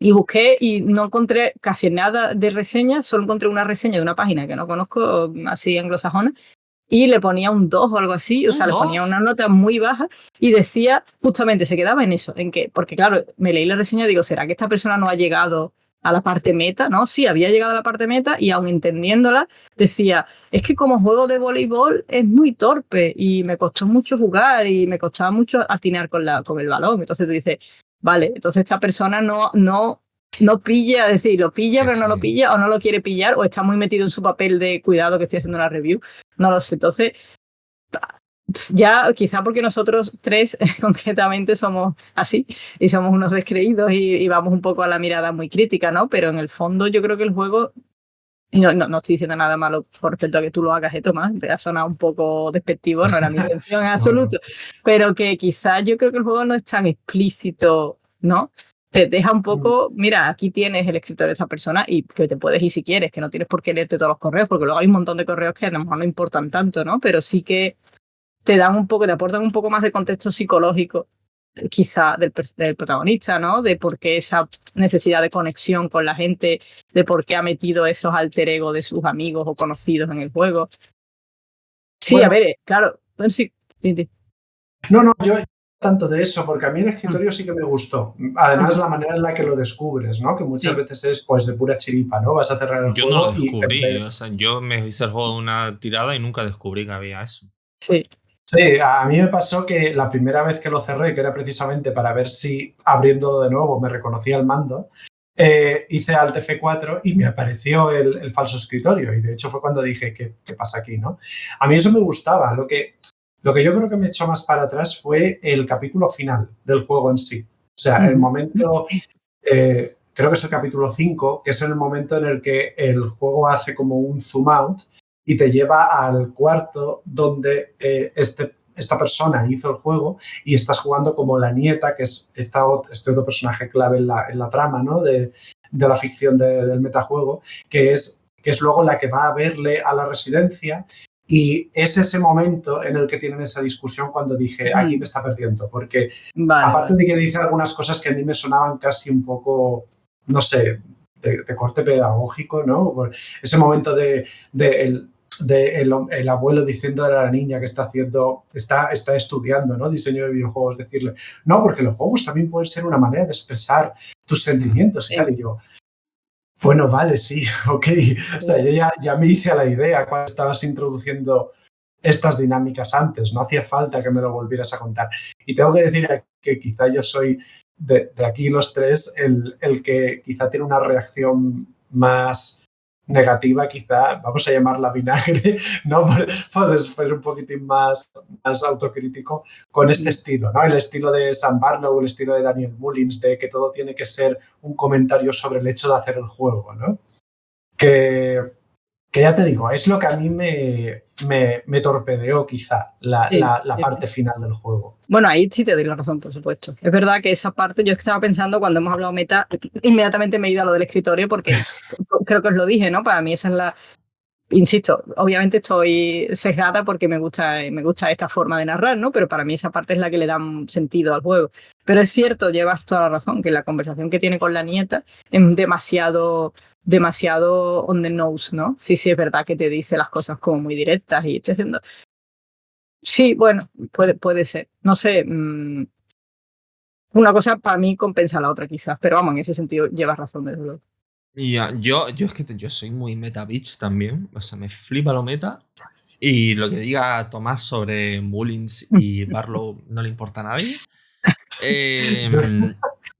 Y busqué y no encontré casi nada de reseñas, solo encontré una reseña de una página que no conozco, así anglosajona, y le ponía un 2 o algo así, o sea, le ponía una nota muy baja y decía, justamente se quedaba en eso, en que, porque claro, me leí la reseña y digo, ¿será que esta persona no ha llegado a la parte meta? No, sí, había llegado a la parte meta y aun entendiéndola, decía, es que como juego de voleibol es muy torpe y me costó mucho jugar y me costaba mucho atinar con el balón. Entonces tú dices, vale, entonces esta persona no pilla, es decir, lo pilla, pero no lo pilla, o no lo quiere pillar, o está muy metido en su papel de cuidado que estoy haciendo una review. No lo sé. Entonces, ya quizá porque nosotros tres concretamente somos así y somos unos descreídos y vamos un poco a la mirada muy crítica, ¿no? Pero en el fondo yo creo que el juego, no estoy diciendo nada malo con respecto a que tú lo hagas, Tomás, te ha sonado un poco despectivo, no era mi intención en absoluto, pero que quizá yo creo que el juego no es tan explícito, ¿no? Te deja un poco, mira, aquí tienes el escritor de esta persona y que te puedes ir si quieres, que no tienes por qué leerte todos los correos, porque luego hay un montón de correos que a lo mejor no importan tanto, ¿no? Pero sí que te aportan un poco más de contexto psicológico, quizá del protagonista, ¿no? De por qué esa necesidad de conexión con la gente, de por qué ha metido esos alter ego de sus amigos o conocidos en el juego. Sí, bueno, a ver, claro, sí. No, yo tanto de eso, porque a mí el escritorio sí que me gustó. Además, la manera en la que lo descubres, ¿no? Que muchas veces es pues de pura chiripa, ¿no? Vas a cerrar el juego. Yo no lo descubrí, o sea, yo me hice el juego de una tirada y nunca descubrí que había eso. Sí. Sí, a mí me pasó que la primera vez que lo cerré, que era precisamente para ver si abriéndolo de nuevo me reconocía el mando, hice Alt F4 y me apareció el falso escritorio. Y de hecho fue cuando dije, ¿qué pasa aquí, no? A mí eso me gustaba. Lo que yo creo que me echó más para atrás fue el capítulo final del juego en sí. O sea, el momento, creo que es el capítulo 5, que es el momento en el que el juego hace como un zoom out y te lleva al cuarto donde esta persona hizo el juego y estás jugando como la nieta, que es este otro personaje clave en la trama, ¿no? de la ficción del metajuego, que es luego la que va a verle a la residencia. Y es ese momento en el que tienen esa discusión cuando dije, aquí me está perdiendo, porque aparte de que dice algunas cosas que a mí me sonaban casi un poco, no sé, de corte pedagógico, ¿no? Ese momento el abuelo diciendo a la niña que está estudiando, ¿no? Diseño de videojuegos, decirle, no, porque los juegos también pueden ser una manera de expresar tus sentimientos y tal. Y yo, bueno, vale, sí, ok. O sea, yo ya me hice a la idea cuando estabas introduciendo estas dinámicas antes. No hacía falta que me lo volvieras a contar. Y tengo que decir que quizá yo soy de aquí los tres el que quizá tiene una reacción más negativa, quizá, vamos a llamarla vinagre, ¿no? Por ser un poquitín más autocrítico con este estilo, ¿no? El estilo de Sam Barlow, el estilo de Daniel Mullins, de que todo tiene que ser un comentario sobre el hecho de hacer el juego, ¿no? Que ya te digo, es lo que a mí me torpedeó quizá la parte final del juego. Bueno, ahí sí te doy la razón, por supuesto. Es verdad que esa parte, yo estaba pensando cuando hemos hablado meta, inmediatamente me he ido a lo del escritorio porque creo que os lo dije, ¿no? Para mí esa es la... Insisto, obviamente estoy sesgada porque me gusta esta forma de narrar, ¿no? Pero para mí esa parte es la que le da sentido al juego. Pero es cierto, llevas toda la razón, que la conversación que tiene con la nieta es demasiado on the nose, ¿no? Sí, es verdad que te dice las cosas como muy directas y estoy haciendo... Sí, bueno, puede ser. No sé, una cosa para mí compensa a la otra quizás, pero vamos, en ese sentido llevas razón, desde luego. Yo es que yo soy muy meta bitch también, o sea, me flipa lo meta y lo que diga Tomás sobre Mullins y Barlow no le importa a nadie.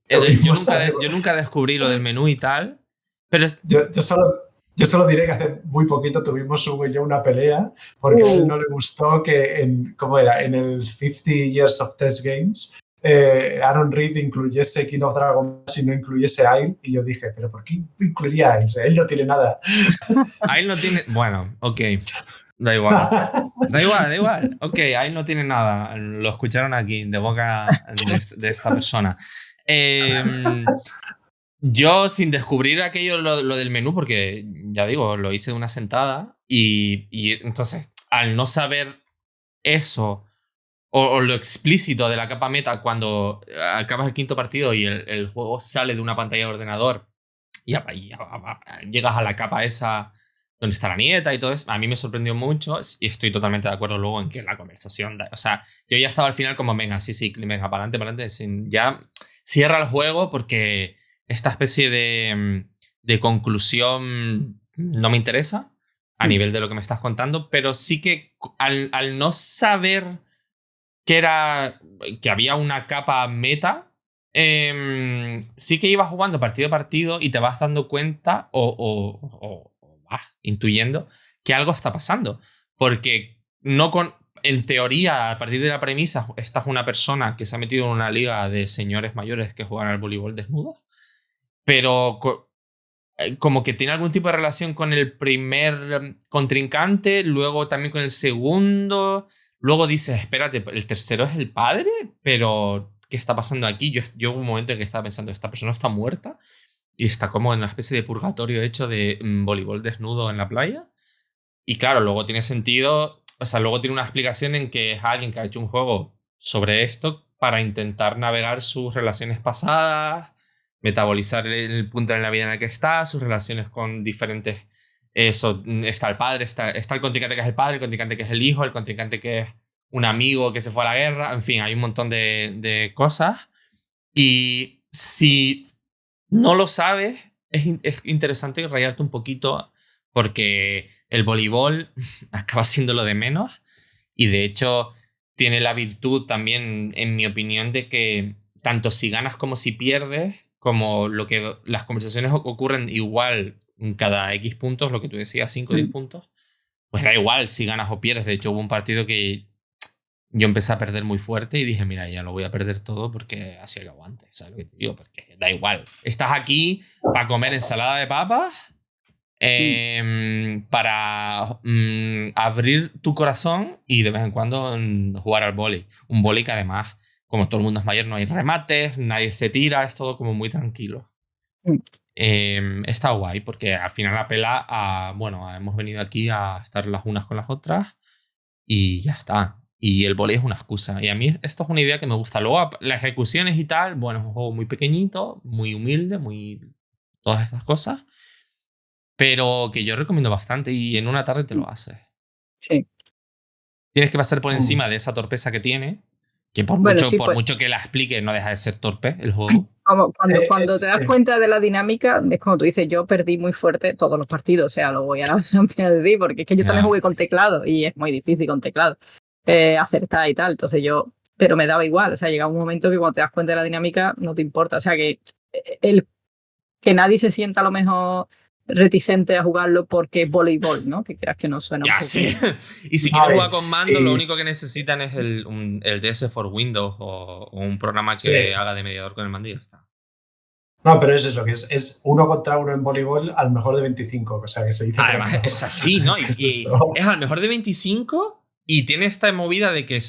Yo nunca descubrí lo del menú y tal, pero yo solo diré que hace muy poquito tuvimos Hugo y yo una pelea porque a él no le gustó que en el 50 Years of Test Games Aaron Reed incluyese King of Dragons y no incluyese Isle, y yo dije, pero ¿por qué incluiría a Isle? Él no tiene nada. Isle no tiene... Bueno, ok. Da igual. Ok, Isle no tiene nada. Lo escucharon aquí, de boca de esta persona. Yo, sin descubrir aquello, lo del menú, porque ya digo, lo hice de una sentada, y entonces, al no saber eso, o lo explícito de la capa meta, cuando acabas el quinto partido y el juego sale de una pantalla de ordenador y llegas a la capa esa donde está la nieta y todo eso, a mí me sorprendió mucho y estoy totalmente de acuerdo luego en que la conversación... O sea, yo ya estaba al final como, venga, sí, venga, para adelante, ya cierra el juego porque esta especie de conclusión no me interesa a nivel de lo que me estás contando, pero sí que al no saber que había una capa meta, sí que ibas jugando partido a partido y te vas dando cuenta o vas intuyendo que algo está pasando. Porque en teoría, a partir de la premisa, esta es una persona que se ha metido en una liga de señores mayores que juegan al voleibol desnudos, pero como que tiene algún tipo de relación con el primer contrincante, luego también con el segundo... Luego dices, espérate, el tercero es el padre, pero ¿qué está pasando aquí? Yo hubo un momento en que estaba pensando, esta persona está muerta y está como en una especie de purgatorio hecho de voleibol desnudo en la playa. Y claro, luego tiene sentido, o sea, luego tiene una explicación en que es alguien que ha hecho un juego sobre esto para intentar navegar sus relaciones pasadas, metabolizar el punto en la vida en el que está, sus relaciones con diferentes... Eso, está el padre, está el contrincante que es el padre, el contrincante que es el hijo, el contrincante que es un amigo que se fue a la guerra, en fin, hay un montón de cosas. Y si no lo sabes, es interesante rayarte un poquito porque el voleibol acaba siendo lo de menos y de hecho tiene la virtud también, en mi opinión, de que tanto si ganas como si pierdes, como las conversaciones ocurren igual en cada X puntos, lo que tú decías, 5 o 10 puntos, pues da igual si ganas o pierdes. De hecho, hubo un partido que yo empecé a perder muy fuerte y dije, mira, ya lo voy a perder todo porque así que aguante, ¿sabes lo que te digo? Porque da igual. Estás aquí para comer ensalada de papas, para abrir tu corazón y de vez en cuando jugar al vóley. Un vóley que además, como todo el mundo es mayor, no hay remates, nadie se tira, es todo como muy tranquilo. Está guay porque al final apela a, bueno, hemos venido aquí a estar las unas con las otras y ya está. Y el vóley es una excusa. Y a mí esto es una idea que me gusta. Luego, las ejecuciones y tal, bueno, es un juego muy pequeñito, muy humilde, muy todas estas cosas. Pero que yo recomiendo bastante y en una tarde te lo haces. Sí. Tienes que pasar por encima de esa torpeza que tiene, que por mucho que la explique no deja de ser torpe el juego. Como cuando te das cuenta de la dinámica, es como tú dices, yo perdí muy fuerte todos los partidos, o sea, lo voy a decir, porque es que yo también jugué con teclado y es muy difícil con teclado acertar y tal, entonces pero me daba igual, o sea, llega un momento que cuando te das cuenta de la dinámica no te importa, o sea, que nadie se sienta a lo mejor reticente a jugarlo porque es voleibol, ¿no? Que creas que no suena un poco. Sí. Y si quieres jugar con mando, lo único que necesitan es el DS for Windows o un programa que haga de mediador con el mando y ya está. No, pero es eso, que es 1 contra 1 en voleibol al mejor de 25, o sea, que se dice... Además, es así, ¿no? Es al mejor de 25 y tiene esta movida de que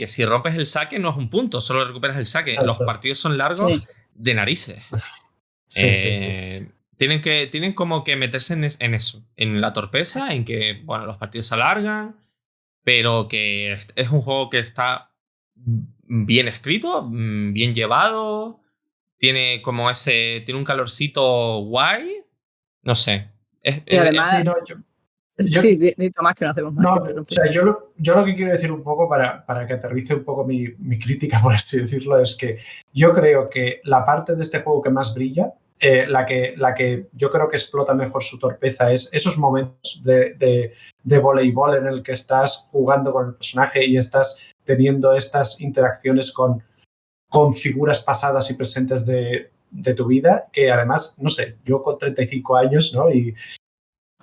si rompes el saque no es un punto, solo recuperas el saque. Exacto. Los partidos son largos de narices. Sí. Tienen como que meterse en eso, en la torpeza, en que, bueno, los partidos se alargan, pero que es un juego que está bien escrito, bien llevado, tiene como tiene un calorcito guay, no sé. Y además, Tomás, que no hacemos más. No, o sea, yo lo que quiero decir un poco para que aterrice un poco mi crítica, por así decirlo, es que yo creo que la parte de este juego que más brilla, la que yo creo que explota mejor su torpeza es esos momentos de voleibol en el que estás jugando con el personaje y estás teniendo estas interacciones con figuras pasadas y presentes de tu vida, que además, no sé, yo con 35 años, ¿no?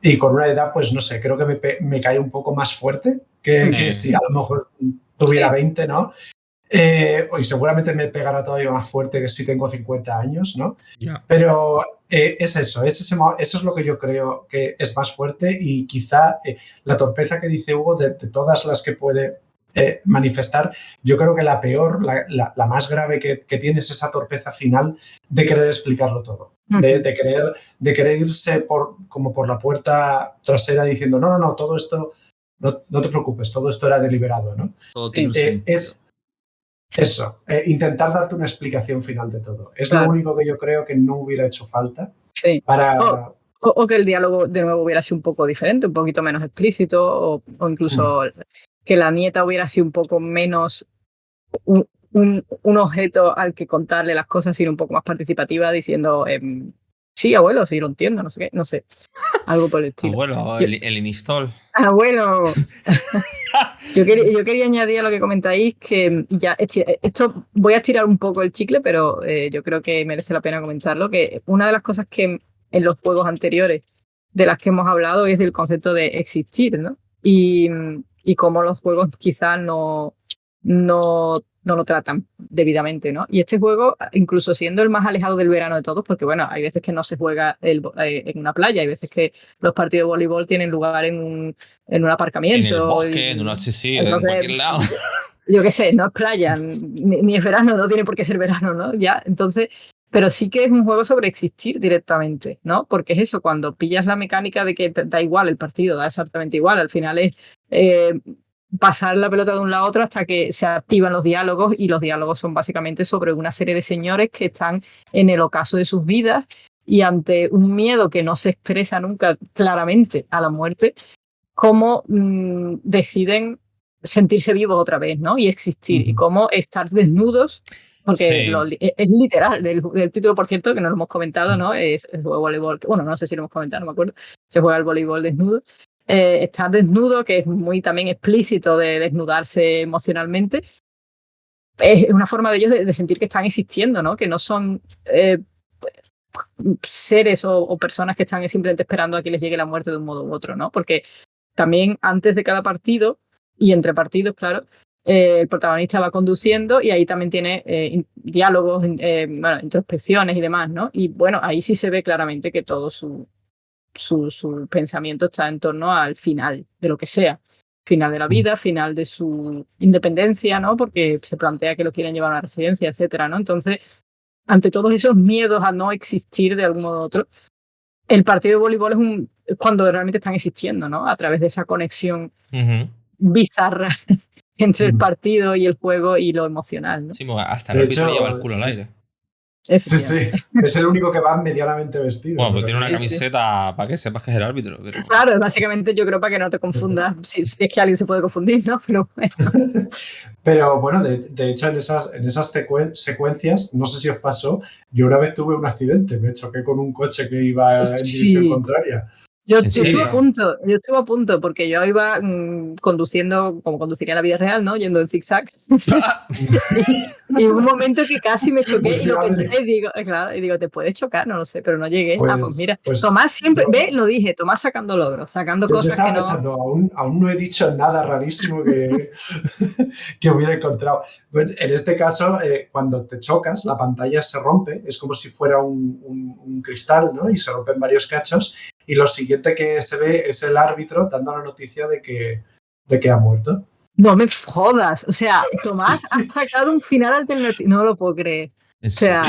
Y con una edad, pues no sé, creo que me cae un poco más fuerte que si a lo mejor tuviera 20, ¿no? Y seguramente me pegará todavía más fuerte que si tengo 50 años, ¿no? Yeah. Pero es eso, eso es lo que yo creo que es más fuerte y quizá la torpeza que dice Hugo de todas las que puede manifestar, yo creo que la peor, la más grave que tiene es esa torpeza final de querer explicarlo todo. De querer irse como por la puerta trasera diciendo no, todo esto, no te preocupes, todo esto era deliberado, ¿no? Es eso, intentar darte una explicación final de todo. Es lo único que yo creo que no hubiera hecho falta para... O que el diálogo de nuevo hubiera sido un poco diferente, un poquito menos explícito, o incluso que la nieta hubiera sido un poco menos un objeto al que contarle las cosas, sino un poco más participativa, diciendo sí, abuelo, sí, lo entiendo, no sé qué, no sé, algo por el estilo. Abuelo, el install. Abuelo. Yo quería añadir a lo que comentáis que ya esto voy a estirar un poco el chicle, pero yo creo que merece la pena comentarlo, que una de las cosas que en los juegos anteriores de las que hemos hablado es del concepto de existir, ¿no? Y cómo los juegos quizás no lo tratan debidamente, ¿no? Y este juego, incluso siendo el más alejado del verano de todos, porque bueno, hay veces que no se juega en una playa, hay veces que los partidos de voleibol tienen lugar en un aparcamiento. En el bosque, entonces, en cualquier lado. Yo qué sé, no es playa, ni es verano, no tiene por qué ser verano, ¿no? Ya, entonces, pero sí que es un juego sobre existir directamente, ¿no? Porque es eso, cuando pillas la mecánica de que da igual el partido, da exactamente igual, al final es pasar la pelota de un lado a otro hasta que se activan los diálogos, y los diálogos son básicamente sobre una serie de señores que están en el ocaso de sus vidas y ante un miedo que no se expresa nunca claramente a la muerte, cómo deciden sentirse vivos otra vez, ¿no? Y existir, y cómo estar desnudos, porque es literal del título, por cierto, que no lo hemos comentado, ¿no? Es el juego de voleibol, bueno, no sé si lo hemos comentado, no me acuerdo, se juega el voleibol desnudo. Estar desnudo, que es muy también explícito de desnudarse emocionalmente, es una forma de ellos de sentir que están existiendo, ¿no? Que no son seres o personas que están simplemente esperando a que les llegue la muerte de un modo u otro, ¿no? Porque también antes de cada partido y entre partidos, claro, el protagonista va conduciendo y ahí también tiene diálogos, bueno, introspecciones y demás, ¿no? Y bueno, ahí sí se ve claramente que todo su pensamiento está en torno al final de lo que sea. Final de la vida, final de su independencia, ¿no? Porque se plantea que lo quieren llevar a una residencia, etcétera, ¿no? Entonces, ante todos esos miedos a no existir de algún modo u otro, el partido de voleibol es cuando realmente están existiendo, ¿no? A través de esa conexión bizarra entre el partido y el juego y lo emocional, ¿no? Sí, hasta el árbitro lleva el culo al aire. Sí, es el único que va medianamente vestido. Bueno, pues tiene una camiseta para que sepas que es el árbitro. Pero... Claro, básicamente yo creo para que no te confundas, si es que alguien se puede confundir, ¿no? Pero bueno. Pero bueno, de hecho en esas secuencias, no sé si os pasó, yo una vez tuve un accidente, me choqué con un coche que iba en dirección contraria. Yo estuve a punto, porque yo iba conduciendo, como conduciría en la vida real, ¿no? Yendo en zigzag. Y hubo un momento que casi me choqué y lo pensé y digo, te puedes chocar, no lo sé, pero no llegué. Pues mira, Tomás siempre, lo dije, Tomás sacando logros, sacando cosas que no... Pensando, aún no he dicho nada rarísimo que hubiera encontrado. Bueno, en este caso, cuando te chocas, la pantalla se rompe, es como si fuera un cristal, ¿no? Y se rompen varios cachos. Y lo siguiente que se ve es el árbitro dando la noticia de que ha muerto. No me jodas. O sea, Tomás ha sacado un final alternativo. No lo puedo creer. O sea...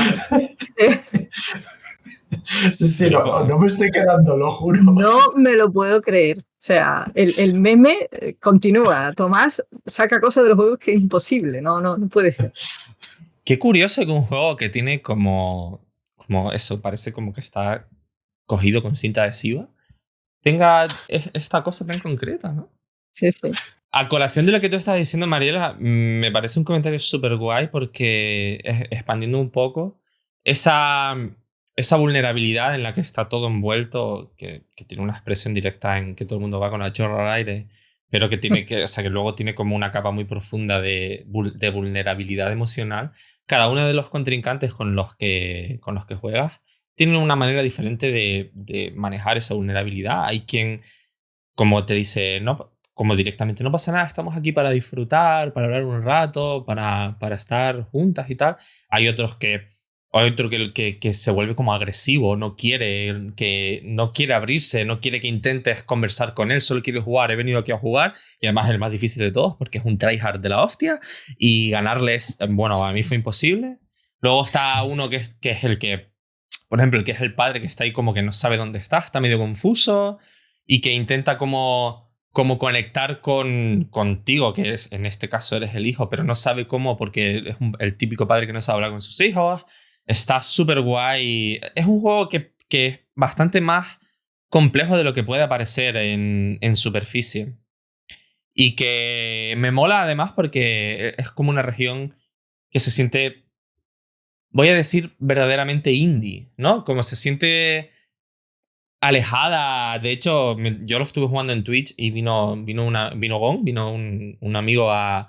Sí, no me estoy quedando, lo juro. No me lo puedo creer. O sea, el meme continúa. Tomás saca cosas de los juegos que es imposible. No puede ser. Qué curioso que un juego que tiene como eso, parece como que está cogido con cinta adhesiva, tenga esta cosa tan concreta, ¿no? Sí. A colación de lo que tú estás diciendo, Mariela, me parece un comentario súper guay porque expandiendo un poco esa vulnerabilidad en la que está todo envuelto, que tiene una expresión directa en que todo el mundo va con la chorra al aire, pero que tiene que luego tiene como una capa muy profunda de vulnerabilidad emocional. Cada uno de los contrincantes con los que juegas tienen una manera diferente de manejar esa vulnerabilidad. Hay quien, como te dice, no, como directamente, no pasa nada, estamos aquí para disfrutar, para hablar un rato, para estar juntas y tal. Hay otro que se vuelve como agresivo, no quiere abrirse, no quiere que intentes conversar con él, solo quiere jugar, he venido aquí a jugar, y además es el más difícil de todos porque es un tryhard de la hostia y ganarles, bueno, a mí fue imposible. Luego está uno que es el que, por ejemplo, el que es el padre, que está ahí como que no sabe dónde está medio confuso y que intenta como conectar contigo, que es, en este caso eres el hijo, pero no sabe cómo porque es el típico padre que no sabe hablar con sus hijos. Está súper guay. Es un juego que es bastante más complejo de lo que puede parecer en superficie. Y que me mola además porque es como una región que se siente, voy a decir, verdaderamente indie, ¿no? Como se siente alejada. De hecho, yo lo estuve jugando en Twitch y vino un amigo a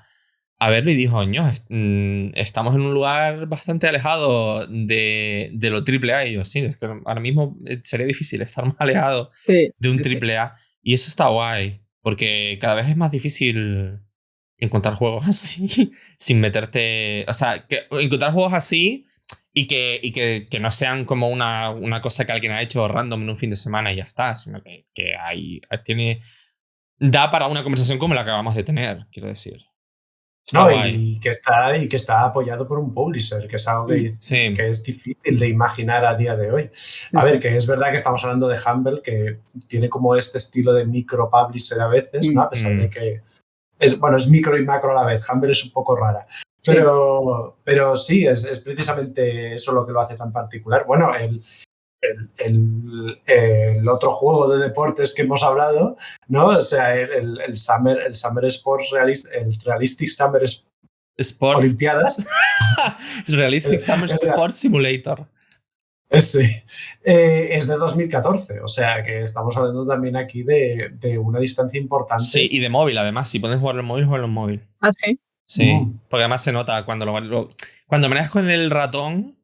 verlo y dijo, estamos en un lugar bastante alejado de lo AAA. Y yo, sí, es que ahora mismo sería difícil estar más alejado de un AAA. Y eso está guay, porque cada vez es más difícil encontrar juegos así sin meterte... O sea, encontrar juegos así y que no sean como una cosa que alguien ha hecho random en un fin de semana y ya está, sino que da para una conversación como la que acabamos de tener, quiero decir. Y que está apoyado por un publisher, que es algo que es difícil de imaginar a día de hoy. A ver, que es verdad que estamos hablando de Humble, que tiene como este estilo de micro publisher a veces, ¿no? A pesar de que es micro y macro a la vez. Humble es un poco rara. Pero sí, es precisamente eso lo que lo hace tan particular. Bueno, el otro juego de deportes que hemos hablado, ¿no? O sea, el Summer Sports, el Realistic Summer Sports Olimpiadas. Realistic Summer Sports Simulator. Sí. Es de 2014, o sea que estamos hablando también aquí de una distancia importante. Sí, y de móvil, además, si puedes jugar en móvil, juega en móvil. ¿Ah, sí? Sí, porque además se nota cuando manejas con el ratón.